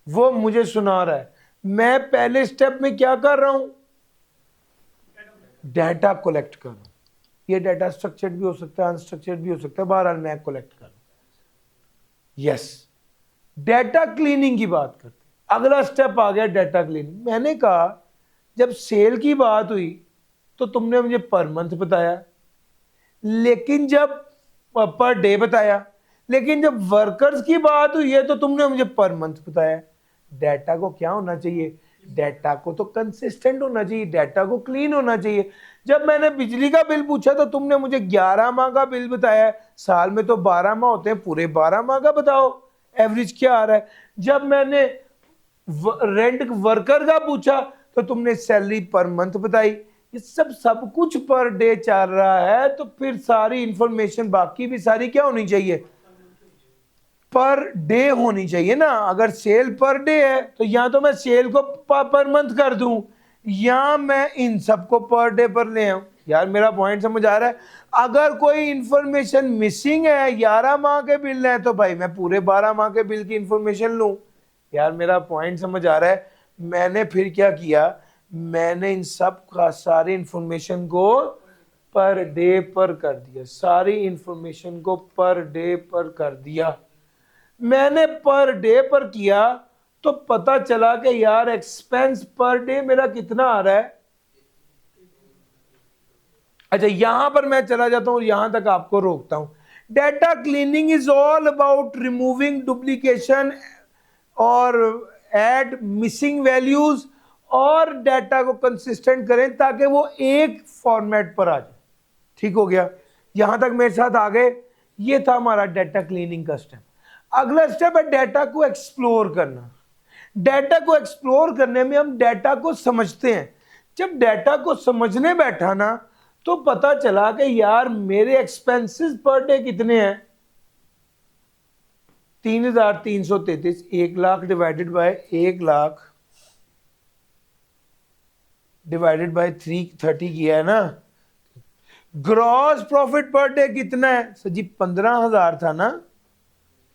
वो मुझे सुना रहा है। मैं पहले स्टेप में क्या कर रहा हूं, डाटा कलेक्ट कर रहा हूं। ये डाटा स्ट्रक्चर्ड भी हो सकता है, अनस्ट्रक्चर्ड भी हो सकता है, बहरहाल मैं कलेक्ट कर रहा हूं। यस, डाटा क्लीनिंग की बात करते, अगला स्टेप आ गया डाटा क्लीनिंग। मैंने कहा जब सेल की बात हुई तो तुमने मुझे पर मंथ बताया, लेकिन जब पर डे बताया, लेकिन जब वर्कर्स की बात हुई है तो तुमने मुझे पर मंथ बताया। डाटा को क्या होना चाहिए, डाटा को तो कंसिस्टेंट होना चाहिए, डाटा को क्लीन होना चाहिए। जब मैंने बिजली का बिल पूछा तो तुमने मुझे 11 माह का बिल बताया, साल में तो 12 माह होते हैं, पूरे 12 माह का बताओ एवरेज क्या आ रहा है। जब मैंने रेंट वर्कर का पूछा तो तुमने सैलरी पर मंथ बताई। ये सब कुछ पर डे चल रहा है, तो फिर सारी इंफॉर्मेशन बाकी भी सारी क्या होनी चाहिए, पर डे होनी चाहिए ना। अगर सेल पर डे है तो या तो मैं सेल को पर मंथ कर दूं या मैं इन सबको पर डे पर ले आऊं। यार मेरा पॉइंट समझ आ रहा है। अगर कोई इंफॉर्मेशन मिसिंग है, 11 माह के बिल है, तो भाई मैं पूरे 12 माह के बिल की इंफॉर्मेशन लूं। यार मेरा पॉइंट समझ आ रहा है। मैंने फिर क्या किया, मैंने इन सब का सारी इंफॉर्मेशन को पर डे पर कर दिया, सारी इंफॉर्मेशन को पर डे पर कर दिया। मैंने पर डे पर किया तो पता चला कि यार एक्सपेंस पर डे मेरा कितना आ रहा है। अच्छा, यहां पर मैं चला जाता हूं, यहां तक आपको रोकता हूं। Data cleaning is all about removing duplication और ऐड मिसिंग वैल्यूज और डाटा को कंसिस्टेंट करें ताकि वो एक फॉर्मेट पर आ जाए। ठीक हो गया, यहां तक मेरे साथ आ गए। ये था हमारा डाटा क्लीनिंग का स्टेप। अगला स्टेप है डाटा को एक्सप्लोर करना। डाटा को एक्सप्लोर करने में हम डाटा को समझते हैं। जब डाटा को समझने बैठा ना तो पता चला कि यार मेरे एक्सपेंसेस पर डे कितने हैं, 3,333। 1,00,000 डिवाइडेड बाय 1,00,000 डिवाइडेड बाय 330 किया है ना। ग्रॉस प्रॉफिट पर डे कितना है सर जी, 15,000 था ना।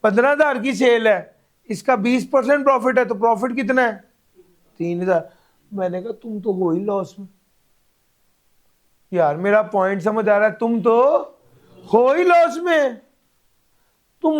15,000 की सेल है, इसका 20% प्रॉफिट है तो प्रॉफिट कितना है, 3,000। मैंने कहा तुम तो हो ही लॉस में। यार मेरा पॉइंट समझ आ रहा है, तुम तो हो ही लॉस में। तुम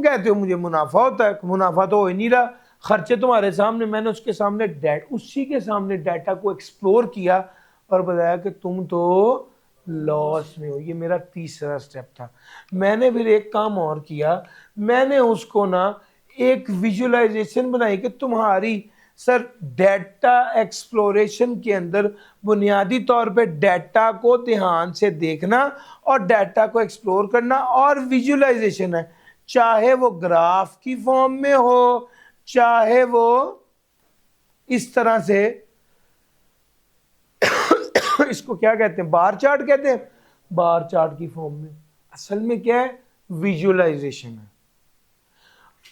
कहते हो मुझे मुनाफा होता है, मुनाफा तो हो ही नहीं रहा। खर्चे तुम्हारे सामने, मैंने उसके सामने उसी के सामने डाटा को एक्सप्लोर किया और बताया कि तुम तो लॉस में हो। ये मेरा तीसरा स्टेप था। मैंने फिर एक काम और किया, मैंने उसको ना एक विजुअलाइजेशन बनाई कि तुम्हारी सर डाटा एक्सप्लोरेशन के अंदर बुनियादी तौर पे डाटा को ध्यान से देखना और डाटा को एक्सप्लोर करना और विजुअलाइजेशन है, चाहे वो ग्राफ की फॉर्म में हो, चाहे वो इस तरह से इसको क्या कहते हैं, बार चार्ट कहते हैं, बार चार्ट की फॉर्म में। असल में क्या है, विजुअलाइजेशन है।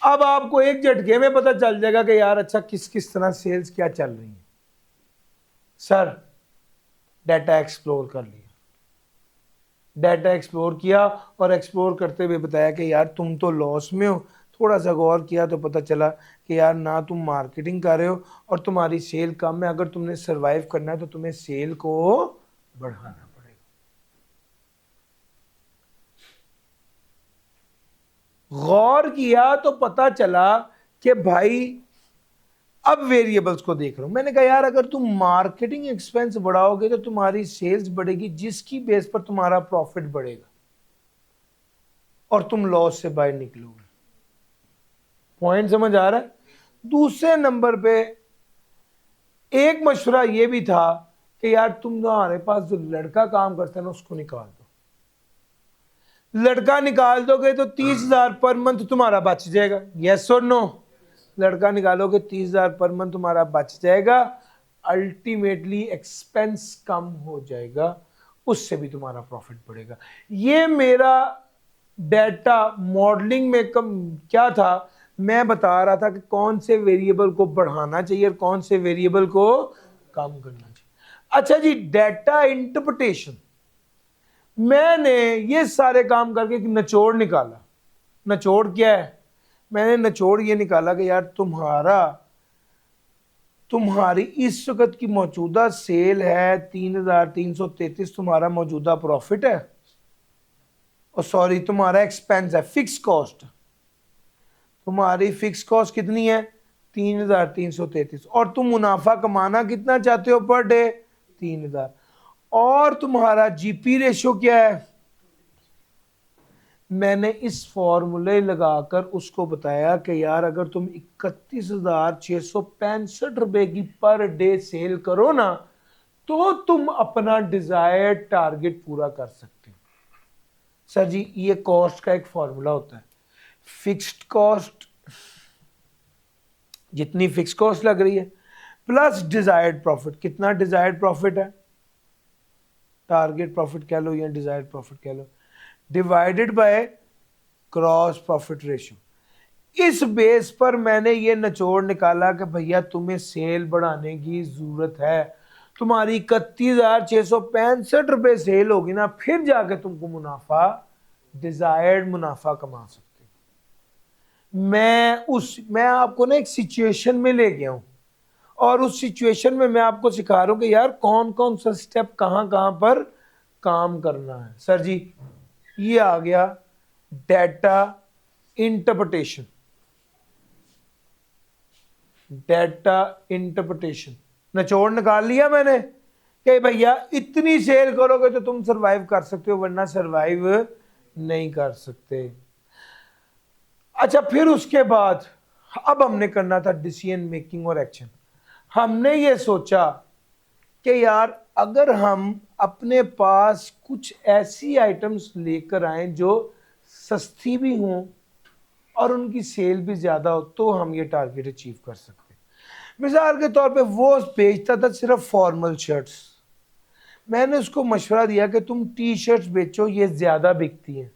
अब आपको एक झटके में पता चल जाएगा कि यार अच्छा किस किस तरह सेल्स क्या चल रही है। सर डाटा एक्सप्लोर कर लिया, डाटा एक्सप्लोर किया और एक्सप्लोर करते हुए बताया कि यार तुम तो लॉस में हो। थोड़ा सा गौर किया तो पता चला कि यार ना तुम मार्केटिंग कर रहे हो और तुम्हारी सेल कम है। अगर तुमने सरवाइव करना है तो तुम्हें सेल को बढ़ाना पड़ेगा। गौर किया तो पता चला कि भाई अब वेरिएबल्स को देख रहा हूं। मैंने कहा यार अगर तुम मार्केटिंग एक्सपेंस बढ़ाओगे तो तुम्हारी सेल्स बढ़ेगी, जिसकी बेस पर तुम्हारा प्रॉफिट बढ़ेगा और तुम लॉस से बाहर निकलोगे। पॉइंट समझ आ रहा है। दूसरे नंबर पे एक मशवरा ये भी था कि यार तुम तुम्हारे पास जो लड़का काम करता है ना उसको निकाल दो। लड़का निकाल दोगे तो 30,000 पर मंथ तुम्हारा बच जाएगा। यस और नो? लड़का निकालोगे 30,000 पर मंथ तुम्हारा बच जाएगा। अल्टीमेटली एक्सपेंस कम हो जाएगा, उससे भी तुम्हारा प्रॉफिट बढ़ेगा। ये मेरा डाटा मॉडलिंग में क्या था, मैं बता रहा था कि कौन से वेरिएबल को बढ़ाना चाहिए और कौन से वेरिएबल को कम करना चाहिए। अच्छा जी, डाटा इंटरप्रिटेशन, मैंने ये सारे काम करके निचोड़ निकाला। निचोड़ क्या है? मैंने निचोड़ ये निकाला कि यार तुम्हारी इस वक्त की मौजूदा सेल है 3,333, तुम्हारा मौजूदा प्रॉफिट है, और सॉरी तुम्हारा एक्सपेंस है, फिक्स कॉस्ट। तुम्हारी फिक्स कॉस्ट कितनी है? 3,333। और तुम मुनाफा कमाना कितना चाहते हो पर डे? 3,000। और तुम्हारा जीपी रेशो क्या है? मैंने इस फॉर्मूले लगाकर उसको बताया कि यार अगर तुम 31,665 रुपए की पर डे सेल करो ना तो तुम अपना डिजायर्ड टारगेट पूरा कर सकते हो। सर जी ये कॉस्ट का एक फॉर्मूला होता है, फिक्स्ड कॉस्ट, जितनी फिक्स कॉस्ट लग रही है प्लस डिजायर्ड प्रॉफिट। कितना डिजायर्ड प्रॉफिट है, टारगेट प्रॉफिट कह लो या डिजायर्ड प्रॉफिट कह लो, divided by cross profit ratio. इस बेस पर मैंने ये निचोड़ निकाला कि भैया तुम्हें सेल बढ़ाने की जरूरत है। तुम्हारी 31,665 रुपए सेल होगी ना, फिर जाके तुमको मुनाफा, डिजायर्ड मुनाफा कमा सकते हो। मैं आपको ना एक सिचुएशन में ले गया हूं और उस सिचुएशन में मैं आपको सिखा रहा हूं कि यार कौन कौन सा स्टेप कहां कहां पर काम करना है। सर जी ये आ गया डेटा इंटरप्रिटेशन। डेटा इंटरप्रिटेशन निचोड़ निकाल लिया मैंने कि भैया इतनी सेल करोगे तो तुम सरवाइव कर सकते हो, वरना सरवाइव नहीं कर सकते। अच्छा फिर उसके बाद अब हमने करना था डिसीजन मेकिंग और एक्शन। हमने ये सोचा कि यार अगर हम अपने पास कुछ ऐसी आइटम्स लेकर आए जो सस्ती भी हों और उनकी सेल भी ज़्यादा हो तो हम ये टारगेट अचीव कर सकते हैं। मिसाल के तौर पे वो बेचता था सिर्फ फॉर्मल शर्ट्स, मैंने उसको मशवरा दिया कि तुम टी शर्ट्स बेचो, ये ज़्यादा बिकती हैं।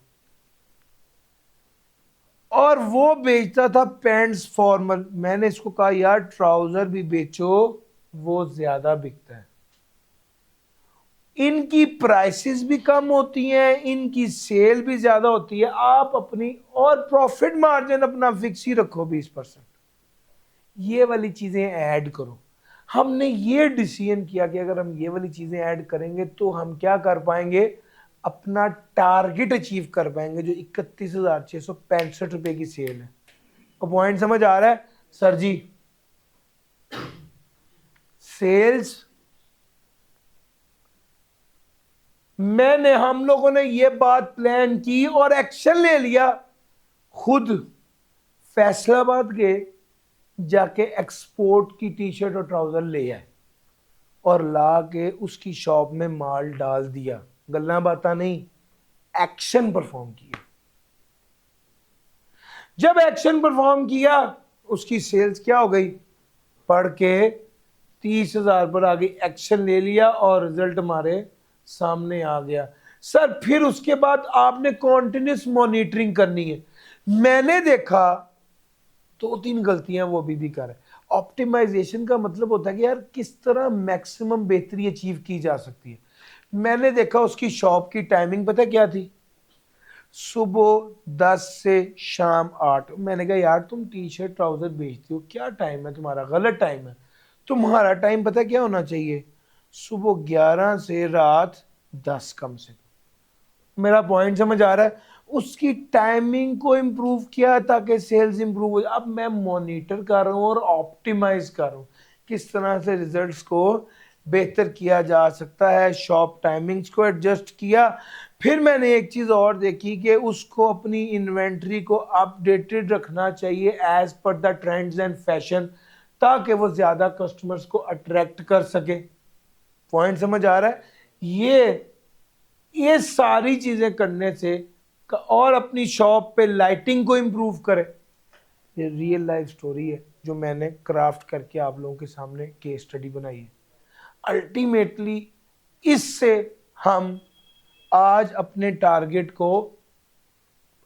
और वो बेचता था पैंट्स फॉर्मल, मैंने इसको कहा यार ट्राउजर भी बेचो, वो ज़्यादा बिकता है। इनकी प्राइसेस भी कम होती हैं, इनकी सेल भी ज़्यादा होती है, आप अपनी और प्रॉफिट मार्जिन अपना फिक्स ही रखो 20%। ये वाली चीज़ें ऐड करो। हमने ये डिसीजन किया कि अगर हम ये वाली चीज़ें ऐड करेंगे तो हम क्या कर पाएंगे, अपना टारगेट अचीव कर पाएंगे जो 31,665 रुपए की सेल है। तो पॉइंट समझ आ रहा है सर जी? सेल्स हम लोगों ने ये बात प्लान की और एक्शन ले लिया। खुद फैसलाबाद के जाके एक्सपोर्ट की टी शर्ट और ट्राउजर ले आए और ला के उसकी शॉप में माल डाल दिया। गल्ला बाता नहीं, एक्शन परफॉर्म किया। जब एक्शन परफॉर्म किया उसकी सेल्स क्या हो गई, पढ़ के 30,000 पर आ गई। एक्शन ले लिया और रिजल्ट हमारे सामने आ गया। सर फिर उसके बाद आपने कॉन्टिन्यूस मॉनिटरिंग करनी है। मैंने देखा 2-3 गलतियां वो अभी भी कर रहे हैं। ऑप्टिमाइजेशन का मतलब होता है कि यार किस तरह मैक्सिमम बेहतरी अचीव की जा सकती है। मैंने देखा उसकी शॉप की टाइमिंग पता क्या थी, सुबह 10 से शाम 8। मैंने कहा यार तुम टी शर्ट ट्राउजर बेचते हो, क्या टाइम है तुम्हारा, गलत टाइम है। तुम्हारा टाइम पता क्या होना चाहिए, सुबह 11 से रात 10 कम से कम। मेरा पॉइंट समझ आ रहा है? उसकी टाइमिंग को इम्प्रूव किया ताकि सेल्स इम्प्रूव हो। अब मैं मॉनिटर कर रहा हूँ और ऑप्टिमाइज कर रहा हूँ किस तरह से रिजल्ट्स को बेहतर किया जा सकता है। शॉप टाइमिंग्स को एडजस्ट किया। फिर मैंने एक चीज़ और देखी कि उसको अपनी इन्वेंट्री को अपडेटेड रखना चाहिए as per the trends and fashion, ताकि वो ज़्यादा कस्टमर्स को अट्रैक्ट कर सके। पॉइंट समझ आ रहा है? ये सारी चीज़ें करने से और अपनी शॉप पे लाइटिंग को इम्प्रूव करे। ये रियल लाइफ स्टोरी है जो मैंने क्राफ्ट करके आप लोगों के सामने केस स्टडी बनाई है। अल्टीमेटली इससे हम आज अपने टारगेट को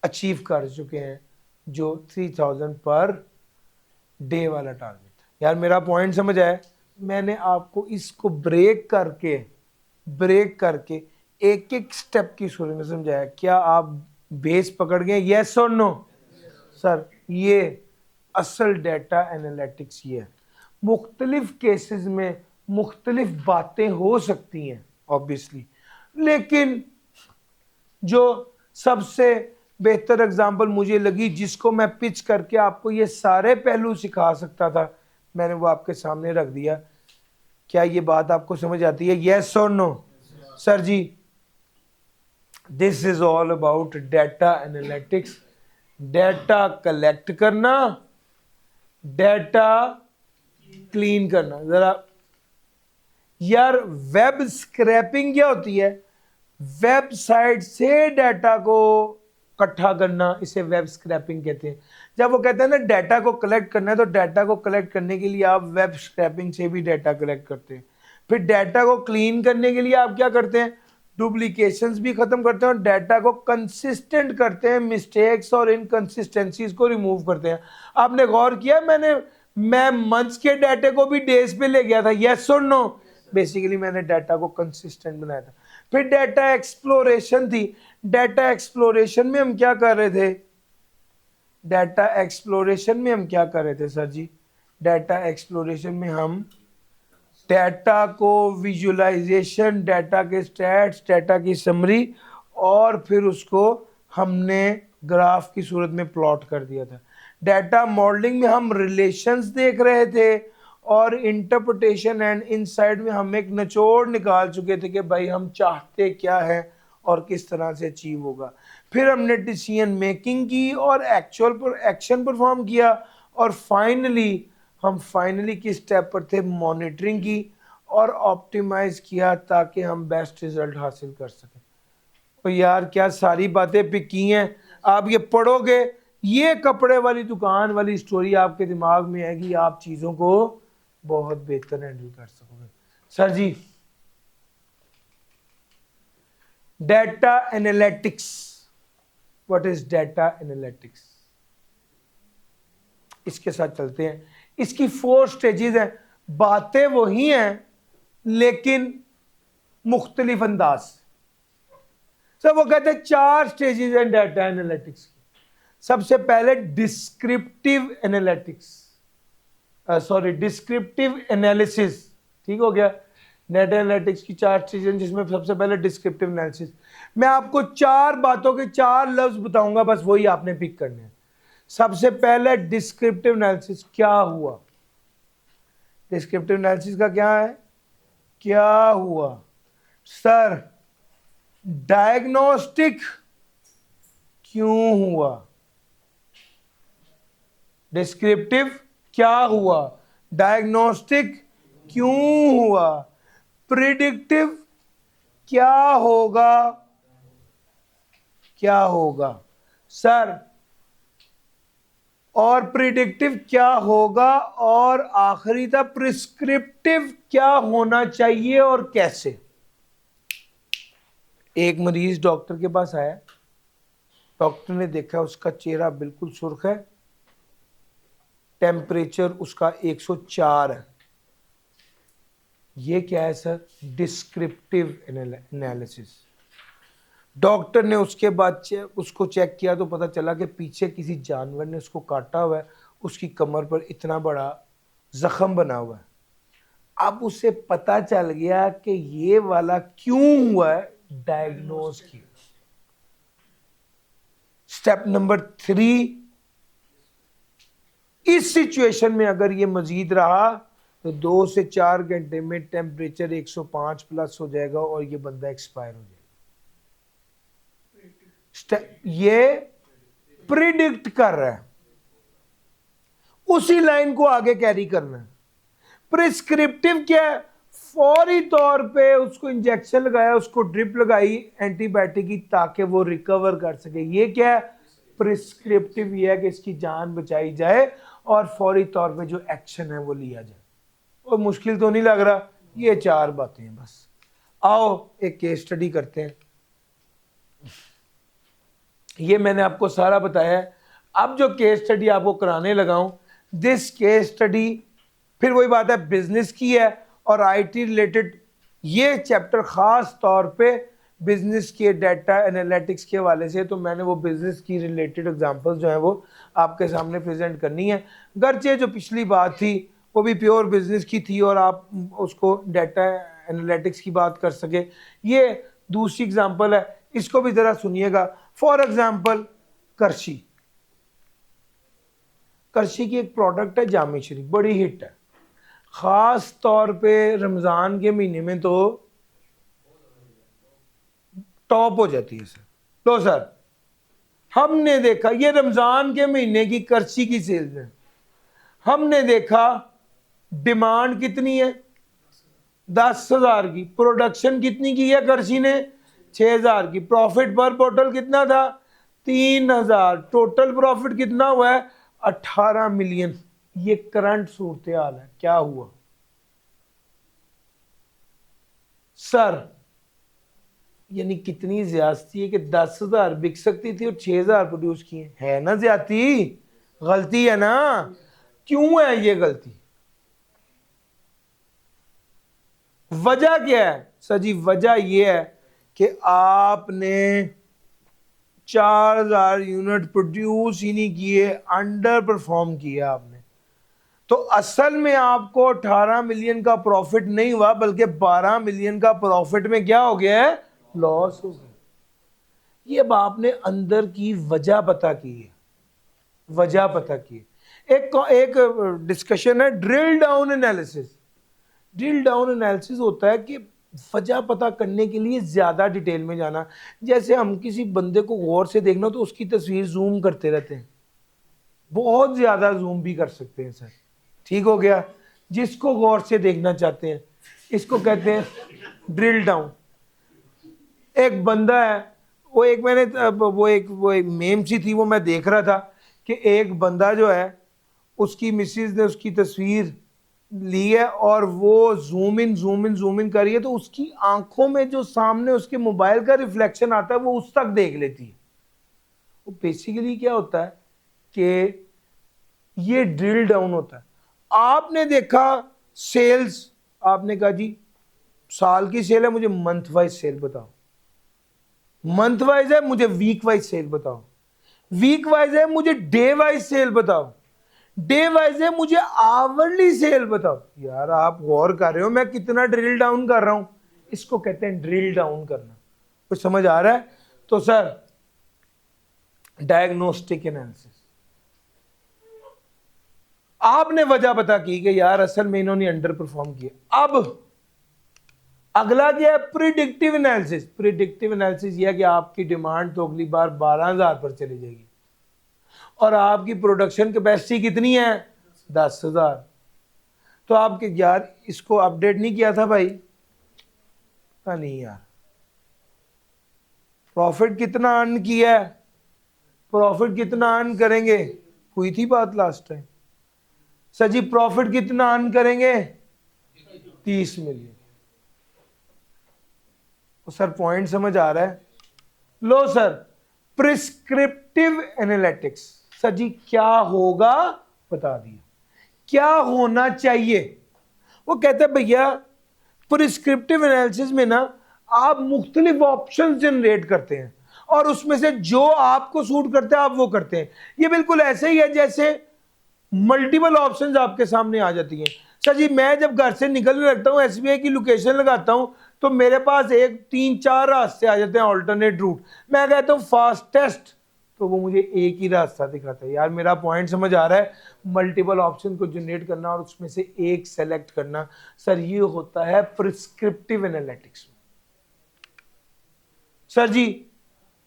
अचीव कर चुके हैं जो 3000 पर डे वाला टारगेट। यार मेरा पॉइंट समझ आया? मैंने आपको इसको ब्रेक करके एक एक स्टेप की सूरत में समझाया। क्या आप बेस पकड़ गए? यस और नो? सर ये असल डेटा एनालिटिक्स ये है। मुख्तलिफ केसेस में मुख्तलिफ बातें हो सकती हैं ऑब्वियसली, लेकिन जो सबसे बेहतर एग्जाम्पल मुझे लगी जिसको मैं पिच करके आपको ये सारे पहलू सिखा सकता था, मैंने वो आपके सामने रख दिया। क्या ये बात आपको समझ आती है? यस और no? Sir ji this is all about data analytics. Data collect करना, डेटा क्लीन करना। जरा यार वेब स्क्रैपिंग क्या होती है? वेबसाइट से डाटा को इकट्ठा करना, इसे वेब स्क्रैपिंग कहते हैं। जब वो कहते हैं ना डाटा को कलेक्ट करना है, तो डाटा को कलेक्ट करने के लिए आप वेब स्क्रैपिंग से भी डाटा कलेक्ट करते हैं। फिर डाटा को क्लीन करने के लिए आप क्या करते हैं, डुप्लीकेशंस भी खत्म करते हैं और डाटा को कंसिस्टेंट करते हैं, मिस्टेक्स और इनकंसिस्टेंसीज को रिमूव करते हैं। आपने गौर किया मैं मंथ्स के डाटे को भी डेज पे ले गया था, यस और नो? बेसिकली मैंने डाटा को कंसिस्टेंट बनाया था। फिर डाटा एक्सप्लोरेशन थी। डाटा एक्सप्लोरेशन में हम क्या कर रहे थे? डाटा एक्सप्लोरेशन में हम क्या कर रहे थे सर जी? डाटा एक्सप्लोरेशन में हम डाटा को विजुअलाइजेशन, डाटा के स्टैट्स, डाटा की समरी और फिर उसको हमने ग्राफ की सूरत में प्लॉट कर दिया था। डाटा मॉडलिंग में हम रिलेशंस देख रहे थे और इंटरप्रिटेशन एंड इनसाइट में हम एक निचोड़ निकाल चुके थे कि भाई हम चाहते क्या है और किस तरह से अचीव होगा। फिर हमने डिसीजन मेकिंग की और एक्चुअल पर एक्शन परफॉर्म किया और फाइनली किस स्टेप पर थे, मॉनिटरिंग की और ऑप्टिमाइज किया ताकि हम बेस्ट रिजल्ट हासिल कर सकें। तो यार क्या सारी बातें पिक की हैं, आप ये पढ़ोगे, ये कपड़े वाली दुकान वाली स्टोरी आपके दिमाग में आएगी, आप चीज़ों को बहुत बेहतर हैंडल कर सकोगे। Sir ji, data analytics, what is data analytics, इसके साथ चलते हैं। इसकी 4 स्टेजेस हैं, बातें वही हैं लेकिन मुख्तलिफ अंदाज से। सब वो कहते हैं 4 स्टेजेस हैं डाटा एनालिटिक्स की। सबसे पहले डिस्क्रिप्टिव एनालिसिस, ठीक हो गया। डाटा एनालिटिक्स की 4 स्टेजेस जिसमें सबसे पहले डिस्क्रिप्टिव एनालिसिस। मैं आपको 4 बातों के 4 लफ्ज बताऊंगा, बस वही आपने पिक करने हैं। सबसे पहले डिस्क्रिप्टिव एनालिसिस, क्या हुआ। डिस्क्रिप्टिव एनालिसिस का क्या है, क्या हुआ सर, डायग्नोस्टिक क्यों हुआ। डिस्क्रिप्टिव क्या हुआ, डायग्नोस्टिक क्यों हुआ, प्रिडिक्टिव क्या होगा, क्या होगा सर, और प्रिडिक्टिव क्या होगा, और आखिरी था प्रिस्क्रिप्टिव क्या होना चाहिए और कैसे। एक मरीज डॉक्टर के पास आया, डॉक्टर ने देखा उसका चेहरा बिल्कुल सुर्ख है, टेम्परेचर उसका 104 है। ये क्या है सर, डिस्क्रिप्टिव एनालिसिस। डॉक्टर ने उसके बाद उसको चेक किया तो पता चला कि पीछे किसी जानवर ने उसको काटा हुआ है, उसकी कमर पर इतना बड़ा जख्म बना हुआ है। अब उसे पता चल गया कि ये वाला क्यों हुआ है, डायग्नोज किया। स्टेप नंबर 3, इस सिचुएशन में अगर ये मजीद रहा तो 2 से 4 घंटे में टेम्परेचर 105 प्लस हो जाएगा और ये बंदा एक्सपायर हो जाएगा। ये प्रिडिक्ट कर रहा है, उसी लाइन को आगे कैरी करना है। प्रिस्क्रिप्टिव क्या है, फौरी तौर पे उसको इंजेक्शन लगाया, उसको ड्रिप लगाई एंटीबायोटिक की ताकि वो रिकवर कर सके। ये क्या है, प्रिस्क्रिप्टिव ये है कि इसकी जान बचाई जाए और फौरी तौर पे जो एक्शन है वो लिया जाए। और मुश्किल तो नहीं लग रहा, ये 4 बातें हैं बस। आओ एक केस स्टडी करते हैं। ये मैंने आपको सारा बताया है। अब जो केस स्टडी आपको कराने लगा हूं, दिस केस स्टडी फिर वही बात है, बिजनेस की है और आईटी रिलेटेड। ये चैप्टर खास तौर पे बिजनेस के डाटा एनालिटिक्स के हवाले से, तो मैंने वो बिजनेस की रिलेटेड एग्जांपल्स जो हैं वो आपके सामने प्रेजेंट करनी है। गर्चे जो पिछली बात थी वो भी प्योर बिजनेस की थी और आप उसको डाटा एनालिटिक्स की बात कर सके। ये दूसरी एग्जांपल है, इसको भी ज़रा सुनिएगा। फॉर एग्जांपल करशी की एक प्रोडक्ट है जामेश्वरी, बड़ी हिट है। ख़ास तौर पे रमज़ान के महीने में तो टॉप हो जाती है सर। तो सर हमने देखा ये रमज़ान के महीने की करशी की सेल्स है, हमने देखा डिमांड कितनी है 10,000 की, प्रोडक्शन कितनी की है करशी ने 6,000 की, प्रॉफिट पर बोतल कितना था 3,000, टोटल प्रॉफिट कितना हुआ है 18 मिलियन। ये करंट सूरत हाल है। क्या हुआ सर, यानी कितनी ज्यादती है कि 10,000 बिक सकती थी और 6,000 प्रोड्यूस किए, है ना ज्यादती, गलती है ना। क्यों है ये गलती, वजह क्या है सर जी, वजह ये है कि आपने 4,000 यूनिट प्रोड्यूस ही नहीं किए, अंडर परफॉर्म किया आपने। तो असल में आपको 18 मिलियन का प्रॉफिट नहीं हुआ, बल्कि 12 मिलियन का प्रॉफिट में क्या हो गया है, लॉस हो गया। ये अब आपने अंदर की वजह पता की है, वजह पता की है। एक डिस्कशन है drill down analysis. Drill down analysis होता है कि वजह पता करने के लिए ज्यादा डिटेल में जाना। जैसे हम किसी बंदे को गौर से देखना तो उसकी तस्वीर जूम करते रहते हैं, बहुत ज्यादा जूम भी कर सकते हैं सर, ठीक हो गया। जिसको गौर से देखना चाहते हैं इसको कहते हैं ड्रिल डाउन। एक बंदा है, वो एक मैंने वो एक मेम सी थी, वो मैं देख रहा था कि एक बंदा जो है उसकी मिसेज ने उसकी तस्वीर ली है और वो जूम इन कर रही है, तो उसकी आंखों में जो सामने उसके मोबाइल का रिफ्लेक्शन आता है वो उस तक देख लेती है। वो बेसिकली क्या होता है कि ये ड्रिल डाउन होता है। आपने देखा सेल्स, आपने कहा जी साल की सेल है, मुझे मंथ वाइज सेल बताओ। मंथ वाइज है, मुझे वीक वाइज सेल बताओ। वीक वाइज है, मुझे डे वाइज सेल बताओ। डे वाइज है, मुझे आवरली सेल बताओ। यार आप गौर कर रहे हो मैं कितना ड्रिल डाउन कर रहा हूं? इसको कहते हैं ड्रिल डाउन करना। कुछ समझ आ रहा है? तो सर डायग्नोस्टिक एनालिसिस, आपने वजह पता की कि यार असल में इन्होंने अंडर परफॉर्म किया। अब अगला क्या है, प्रिडिक्टिव एनालिसिस। प्रिडिक्टिव एनालिसिस यह है कि आपकी डिमांड तो अगली बार 12,000 पर चली जाएगी और आपकी प्रोडक्शन कैपेसिटी कितनी है, 10,000। तो आपके यार इसको अपडेट नहीं किया था भाई, पता नहीं यार प्रॉफिट कितना अर्न किया है, प्रॉफिट कितना अर्न करेंगे, हुई थी बात लास्ट टाइम। सर जी प्रॉफिट कितना अर्न करेंगे, 30 मिलियन। तो सर पॉइंट समझ आ रहा है? लो सर प्रिस्क्रिप्टिव एनालिटिक्स, सर जी क्या होगा बता दिया, क्या होना चाहिए। वो कहते हैं भैया प्रिस्क्रिप्टिव एनालिसिस में ना आप मुख्तलिफ ऑप्शन जनरेट करते हैं और उसमें से जो आपको सूट करते हैं आप वो करते हैं। ये बिल्कुल ऐसे ही है जैसे मल्टीपल ऑप्शंस आपके सामने आ जाती हैं। सर जी मैं जब घर से निकलने लगता हूँ, एसबीआई की लोकेशन लगाता हूँ, तो मेरे पास एक 3-4 रास्ते आ जाते हैं ऑल्टरनेट रूट। मैं कहता हूँ फास्टेस्ट, तो वो मुझे एक ही रास्ता दिखाता है। यार मेरा पॉइंट समझ आ रहा है? मल्टीपल ऑप्शन को जनरेट करना और उसमें से एक सेलेक्ट करना, सर ये होता है प्रिस्क्रिप्टिव एनालिटिक्स। सर जी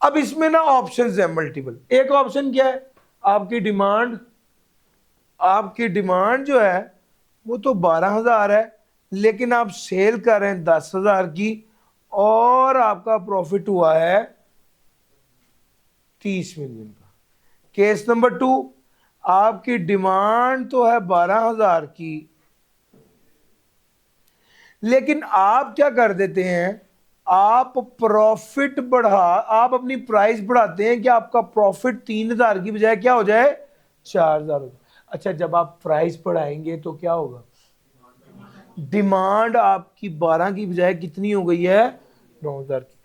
अब इसमें ना ऑप्शंस है मल्टीपल। एक ऑप्शन क्या है, आपकी डिमांड जो है वो तो 12,000 है, लेकिन आप सेल कर रहे हैं 10,000 की और आपका प्रॉफिट हुआ है 30 मिलियन का। केस नंबर 2, आपकी डिमांड तो है 12,000 की, लेकिन आप क्या कर देते हैं, आप प्रॉफिट आप अपनी प्राइस बढ़ाते हैं कि आपका प्रॉफिट 3,000 की बजाय क्या हो जाए, 4,000 हो जाए। अच्छा जब आप प्राइस बढ़ाएंगे तो क्या होगा, डिमांड आपकी 12 की बजाय कितनी हो गई है, 9,000 की।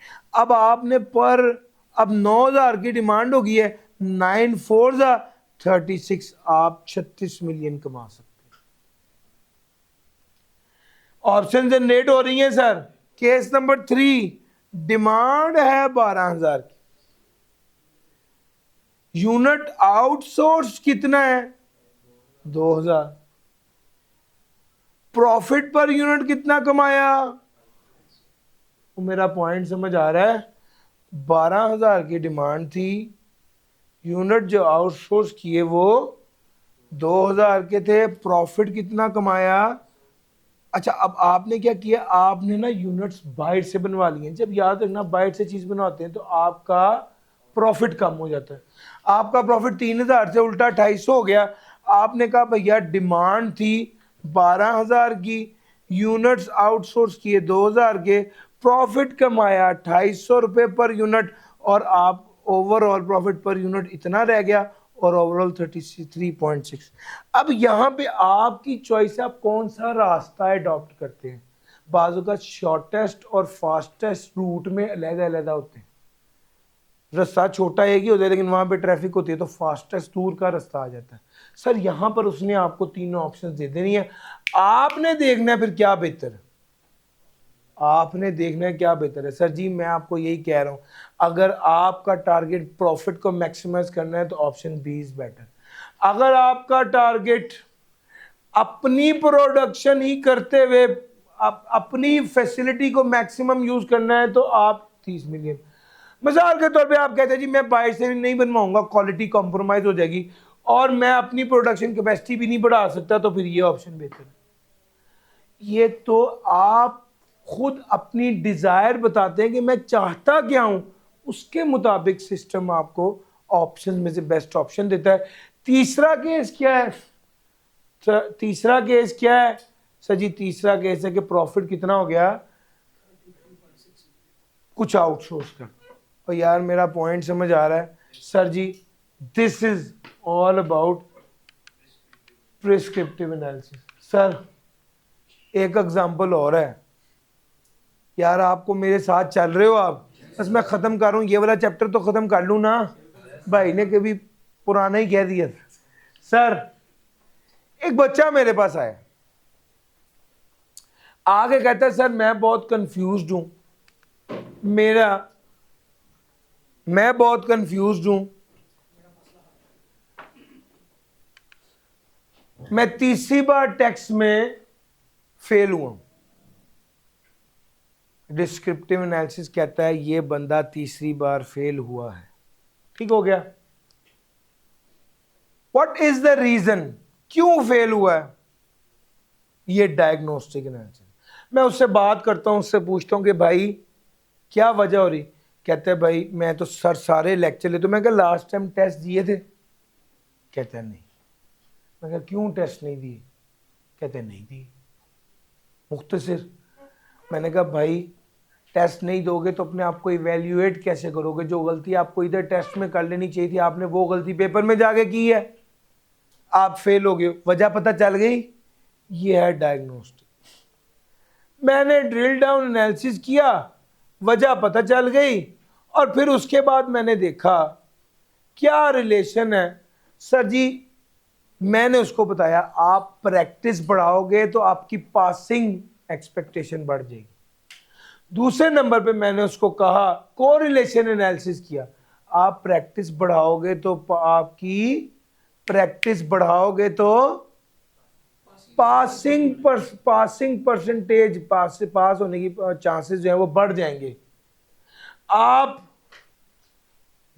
अब 9,000 की डिमांड हो गई है, 9 4 36, आप 36 मिलियन कमा सकते हैं। ऑप्शन जनरेट हो रही है सर। केस नंबर 3, डिमांड है 12,000 की, यूनिट आउटसोर्स कितना है, 2,000, प्रॉफिट पर यूनिट कितना कमाया, मेरा पॉइंट समझ आ रहा है? 12,000 की डिमांड थी, यूनिट जो आउटसोर्स किए वो 2,000 के थे, प्रॉफिट कितना कमाया। अच्छा अब आपने क्या किया, आपने ना यूनिट्स बाहर से बनवा लिए। जब याद रखना बाहर से चीज बनाते हैं तो आपका प्रॉफिट कम हो जाता है। आपका प्रॉफिट 3,000 से उल्टा 2,500 हो गया। आपने कहा भैया डिमांड थी 12,000 की, यूनिट्स आउटसोर्स किए 2,000 के, प्रॉफिट कमाया 2,500 रुपए पर यूनिट और आप ओवरऑल प्रॉफिट पर यूनिट इतना रह गया और ओवरऑल 33.6। अब यहाँ पे आपकी चॉइस है, आप कौन सा रास्ता अडॉप्ट करते हैं। बाजू का शॉर्टेस्ट और फास्टेस्ट रूट में अलग अलग होते हैं। रास्ता छोटा एक ही होता है लेकिन वहाँ पे ट्रैफिक होती है तो फास्टेस्ट दूर का रास्ता आ जाता है। सर यहाँ पर उसने आपको तीनों ऑप्शन दे देनी है, आपने देखना है फिर क्या बेहतर है, आपने देखना है क्या बेहतर है। सर जी मैं आपको यही कह रहा हूँ, अगर आपका टारगेट प्रॉफिट को मैक्सिमाइज करना है तो ऑप्शन बी इज बेटर। अगर आपका टारगेट अपनी प्रोडक्शन ही करते हुए अपनी फैसिलिटी को मैक्सिमम यूज करना है तो आप 30 मिलियन, मिसाल के तौर पे आप कहते हैं जी मैं बाहर से नहीं बनवाऊंगा, क्वालिटी कॉम्प्रोमाइज हो जाएगी और मैं अपनी प्रोडक्शन कैपेसिटी भी नहीं बढ़ा सकता, तो फिर ये ऑप्शन बेहतर है। ये तो आप खुद अपनी डिजायर बताते हैं कि मैं चाहता क्या हूं, उसके मुताबिक सिस्टम आपको ऑप्शन में से बेस्ट ऑप्शन देता है। तीसरा केस क्या है? तीसरा केस क्या है सर जी? तीसरा केस है कि प्रॉफिट कितना हो गया, कुछ आउटसोर्स का। और यार मेरा पॉइंट समझ आ रहा है sir ji, this is all about prescriptive analysis. Sir एक एग्जांपल और है यार, आपको मेरे साथ चल रहे हो आप? बस मैं खत्म कर रहा हूँ, ये वाला चैप्टर तो खत्म कर लूँ ना, भाई ने कभी पुराना ही कह दिया। सर एक बच्चा मेरे पास आया, आगे कहता है सर मैं बहुत कंफ्यूज्ड हूं, मैं बहुत कंफ्यूज्ड हूं, मैं तीसरी बार टेस्ट में फेल हुआ। डिस्क्रिप्टिव एनालिसिस कहता है ये बंदा तीसरी बार फेल हुआ है, ठीक हो गया। व्हाट इज द रीजन, क्यों फेल हुआ है? ये डायग्नोस्टिक एनालिसिस। मैं उससे बात करता हूं, उससे पूछता हूं कि भाई क्या वजह हो रही? कहते हैं भाई मैं तो सर सारे लेक्चर ले, तो मैं कहा लास्ट टाइम टेस्ट दिए थे? कहते हैं नहीं। मैं कहा क्यों टेस्ट नहीं दिए? कहते हैं नहीं दिए। मुख्तसर। मैंने कहा भाई टेस्ट नहीं दोगे तो अपने आप को इवेल्युएट कैसे करोगे? जो गलती आपको इधर टेस्ट में कर लेनी चाहिए थी आपने वो गलती पेपर में जाके की है, आप फेल हो गए, वजह पता चल गई। ये है डायग्नोस्टिक। मैंने ड्रिल डाउन एनालिसिस किया, वजह पता चल गई, और फिर उसके बाद मैंने देखा क्या रिलेशन है। सर जी मैंने उसको बताया आप प्रैक्टिस बढ़ाओगे तो आपकी पासिंग एक्सपेक्टेशन बढ़ जाएगी। दूसरे नंबर पे मैंने उसको कहा कोरिलेशन एनालिसिस किया, आप प्रैक्टिस बढ़ाओगे तो आपकी प्रैक्टिस बढ़ाओगे तो पासिंग परसेंटेज, पास होने की चांसेस जो है वो बढ़ जाएंगे। आप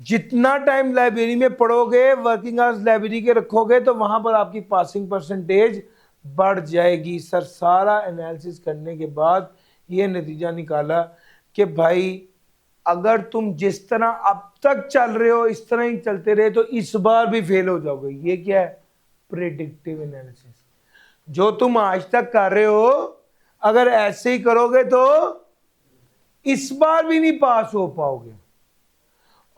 जितना टाइम लाइब्रेरी में पढ़ोगे, वर्किंग आवर्स लाइब्रेरी के रखोगे, तो वहां पर आपकी पासिंग परसेंटेज बढ़ जाएगी। सर सारा एनालिसिस करने के बाद ये नतीजा निकाला कि भाई अगर तुम जिस तरह अब तक चल रहे हो इस तरह ही चलते रहे तो इस बार भी फेल हो जाओगे। ये क्या है? Predictive analysis. जो तुम आज तक कर रहे हो अगर ऐसे ही करोगे तो इस बार भी नहीं पास हो पाओगे।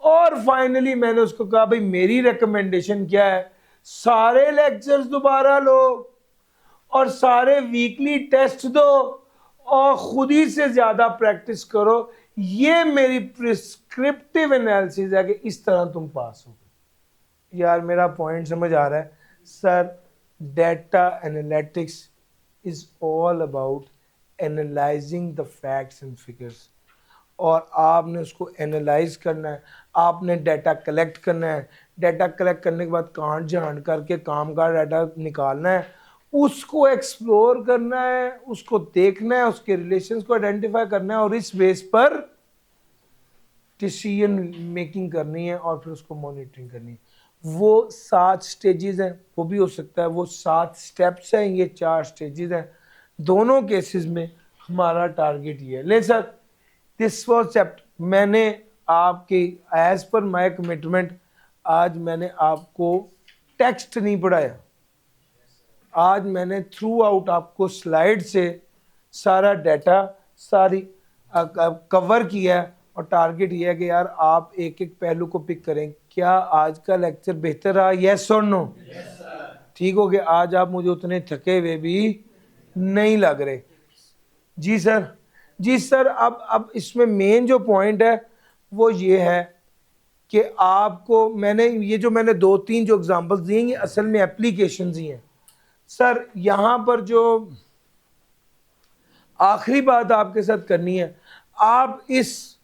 और फाइनली मैंने उसको कहा भाई मेरी रिकमेंडेशन क्या है, सारे लेक्चर्स दोबारा लो और सारे वीकली टेस्ट दो और खुद ही से ज्यादा प्रैक्टिस करो। ये मेरी प्रिस्क्रिप्टिव एनालिसिस है कि इस तरह तुम पास हो। यार मेरा पॉइंट समझ आ रहा है? Sir data analytics is all about analysing the facts and figures, और आपने उसको एनालाइज करना है, आपने डाटा कलेक्ट करना है, डाटा कलेक्ट करने के बाद कांट झांट करके काम का डाटा निकालना है, उसको एक्सप्लोर करना है, उसको देखना है, उसके रिलेशंस को आइडेंटिफाई करना है और इस बेस पर डिसीजन मेकिंग करनी है और फिर उसको मॉनिटरिंग करनी है। वो 7 स्टेजेस हैं, वो भी हो सकता है वो 7 स्टेप्स हैं, ये 4 स्टेजेस हैं। दोनों केसेस में हमारा टारगेट ये है। ले सर दिस वाज चैप्टर, मैंने आपकी एज पर माय कमिटमेंट आज मैंने आपको टेक्स्ट नहीं पढ़ाया, आज मैंने थ्रू आउट आपको स्लाइड से सारा डाटा सारी कवर किया है और टारगेट ये है कि यार आप एक एक पहलू को पिक करें। क्या आज का लेक्चर बेहतर रहा? यस और नो? ठीक हो गया? आज आप मुझे उतने थके हुए भी नहीं लग रहे। जी सर। जी सर अब इसमें मेन जो पॉइंट है वो ये है कि आपको मैंने ये जो मैंने 2-3 जो एग्जांपल्स दिए ये असल में एप्लीकेशंस ही हैं सर। यहाँ पर जो आखिरी बात आपके साथ करनी है, आप इस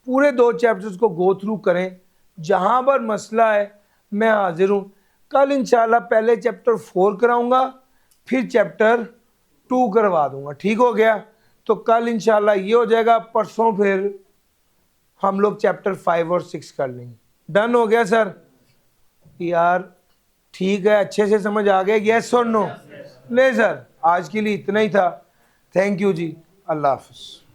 पूरे 2 चैप्टर्स को गो थ्रू करें। जहाँ पर मसला है मैं हाजिर हूँ। कल इंशाल्लाह पहले चैप्टर 4 कराऊंगा, फिर चैप्टर 2 करवा दूंगा। ठीक हो गया? तो कल इंशाल्लाह ये हो जाएगा, परसों फिर हम लोग चैप्टर 5 और 6 कर लेंगे। डन हो गया सर? यार ठीक है, अच्छे से समझ आ गया? यस और नो? नहीं सर, आज के लिए इतना ही था। थैंक यू जी, अल्लाह हाफिज़।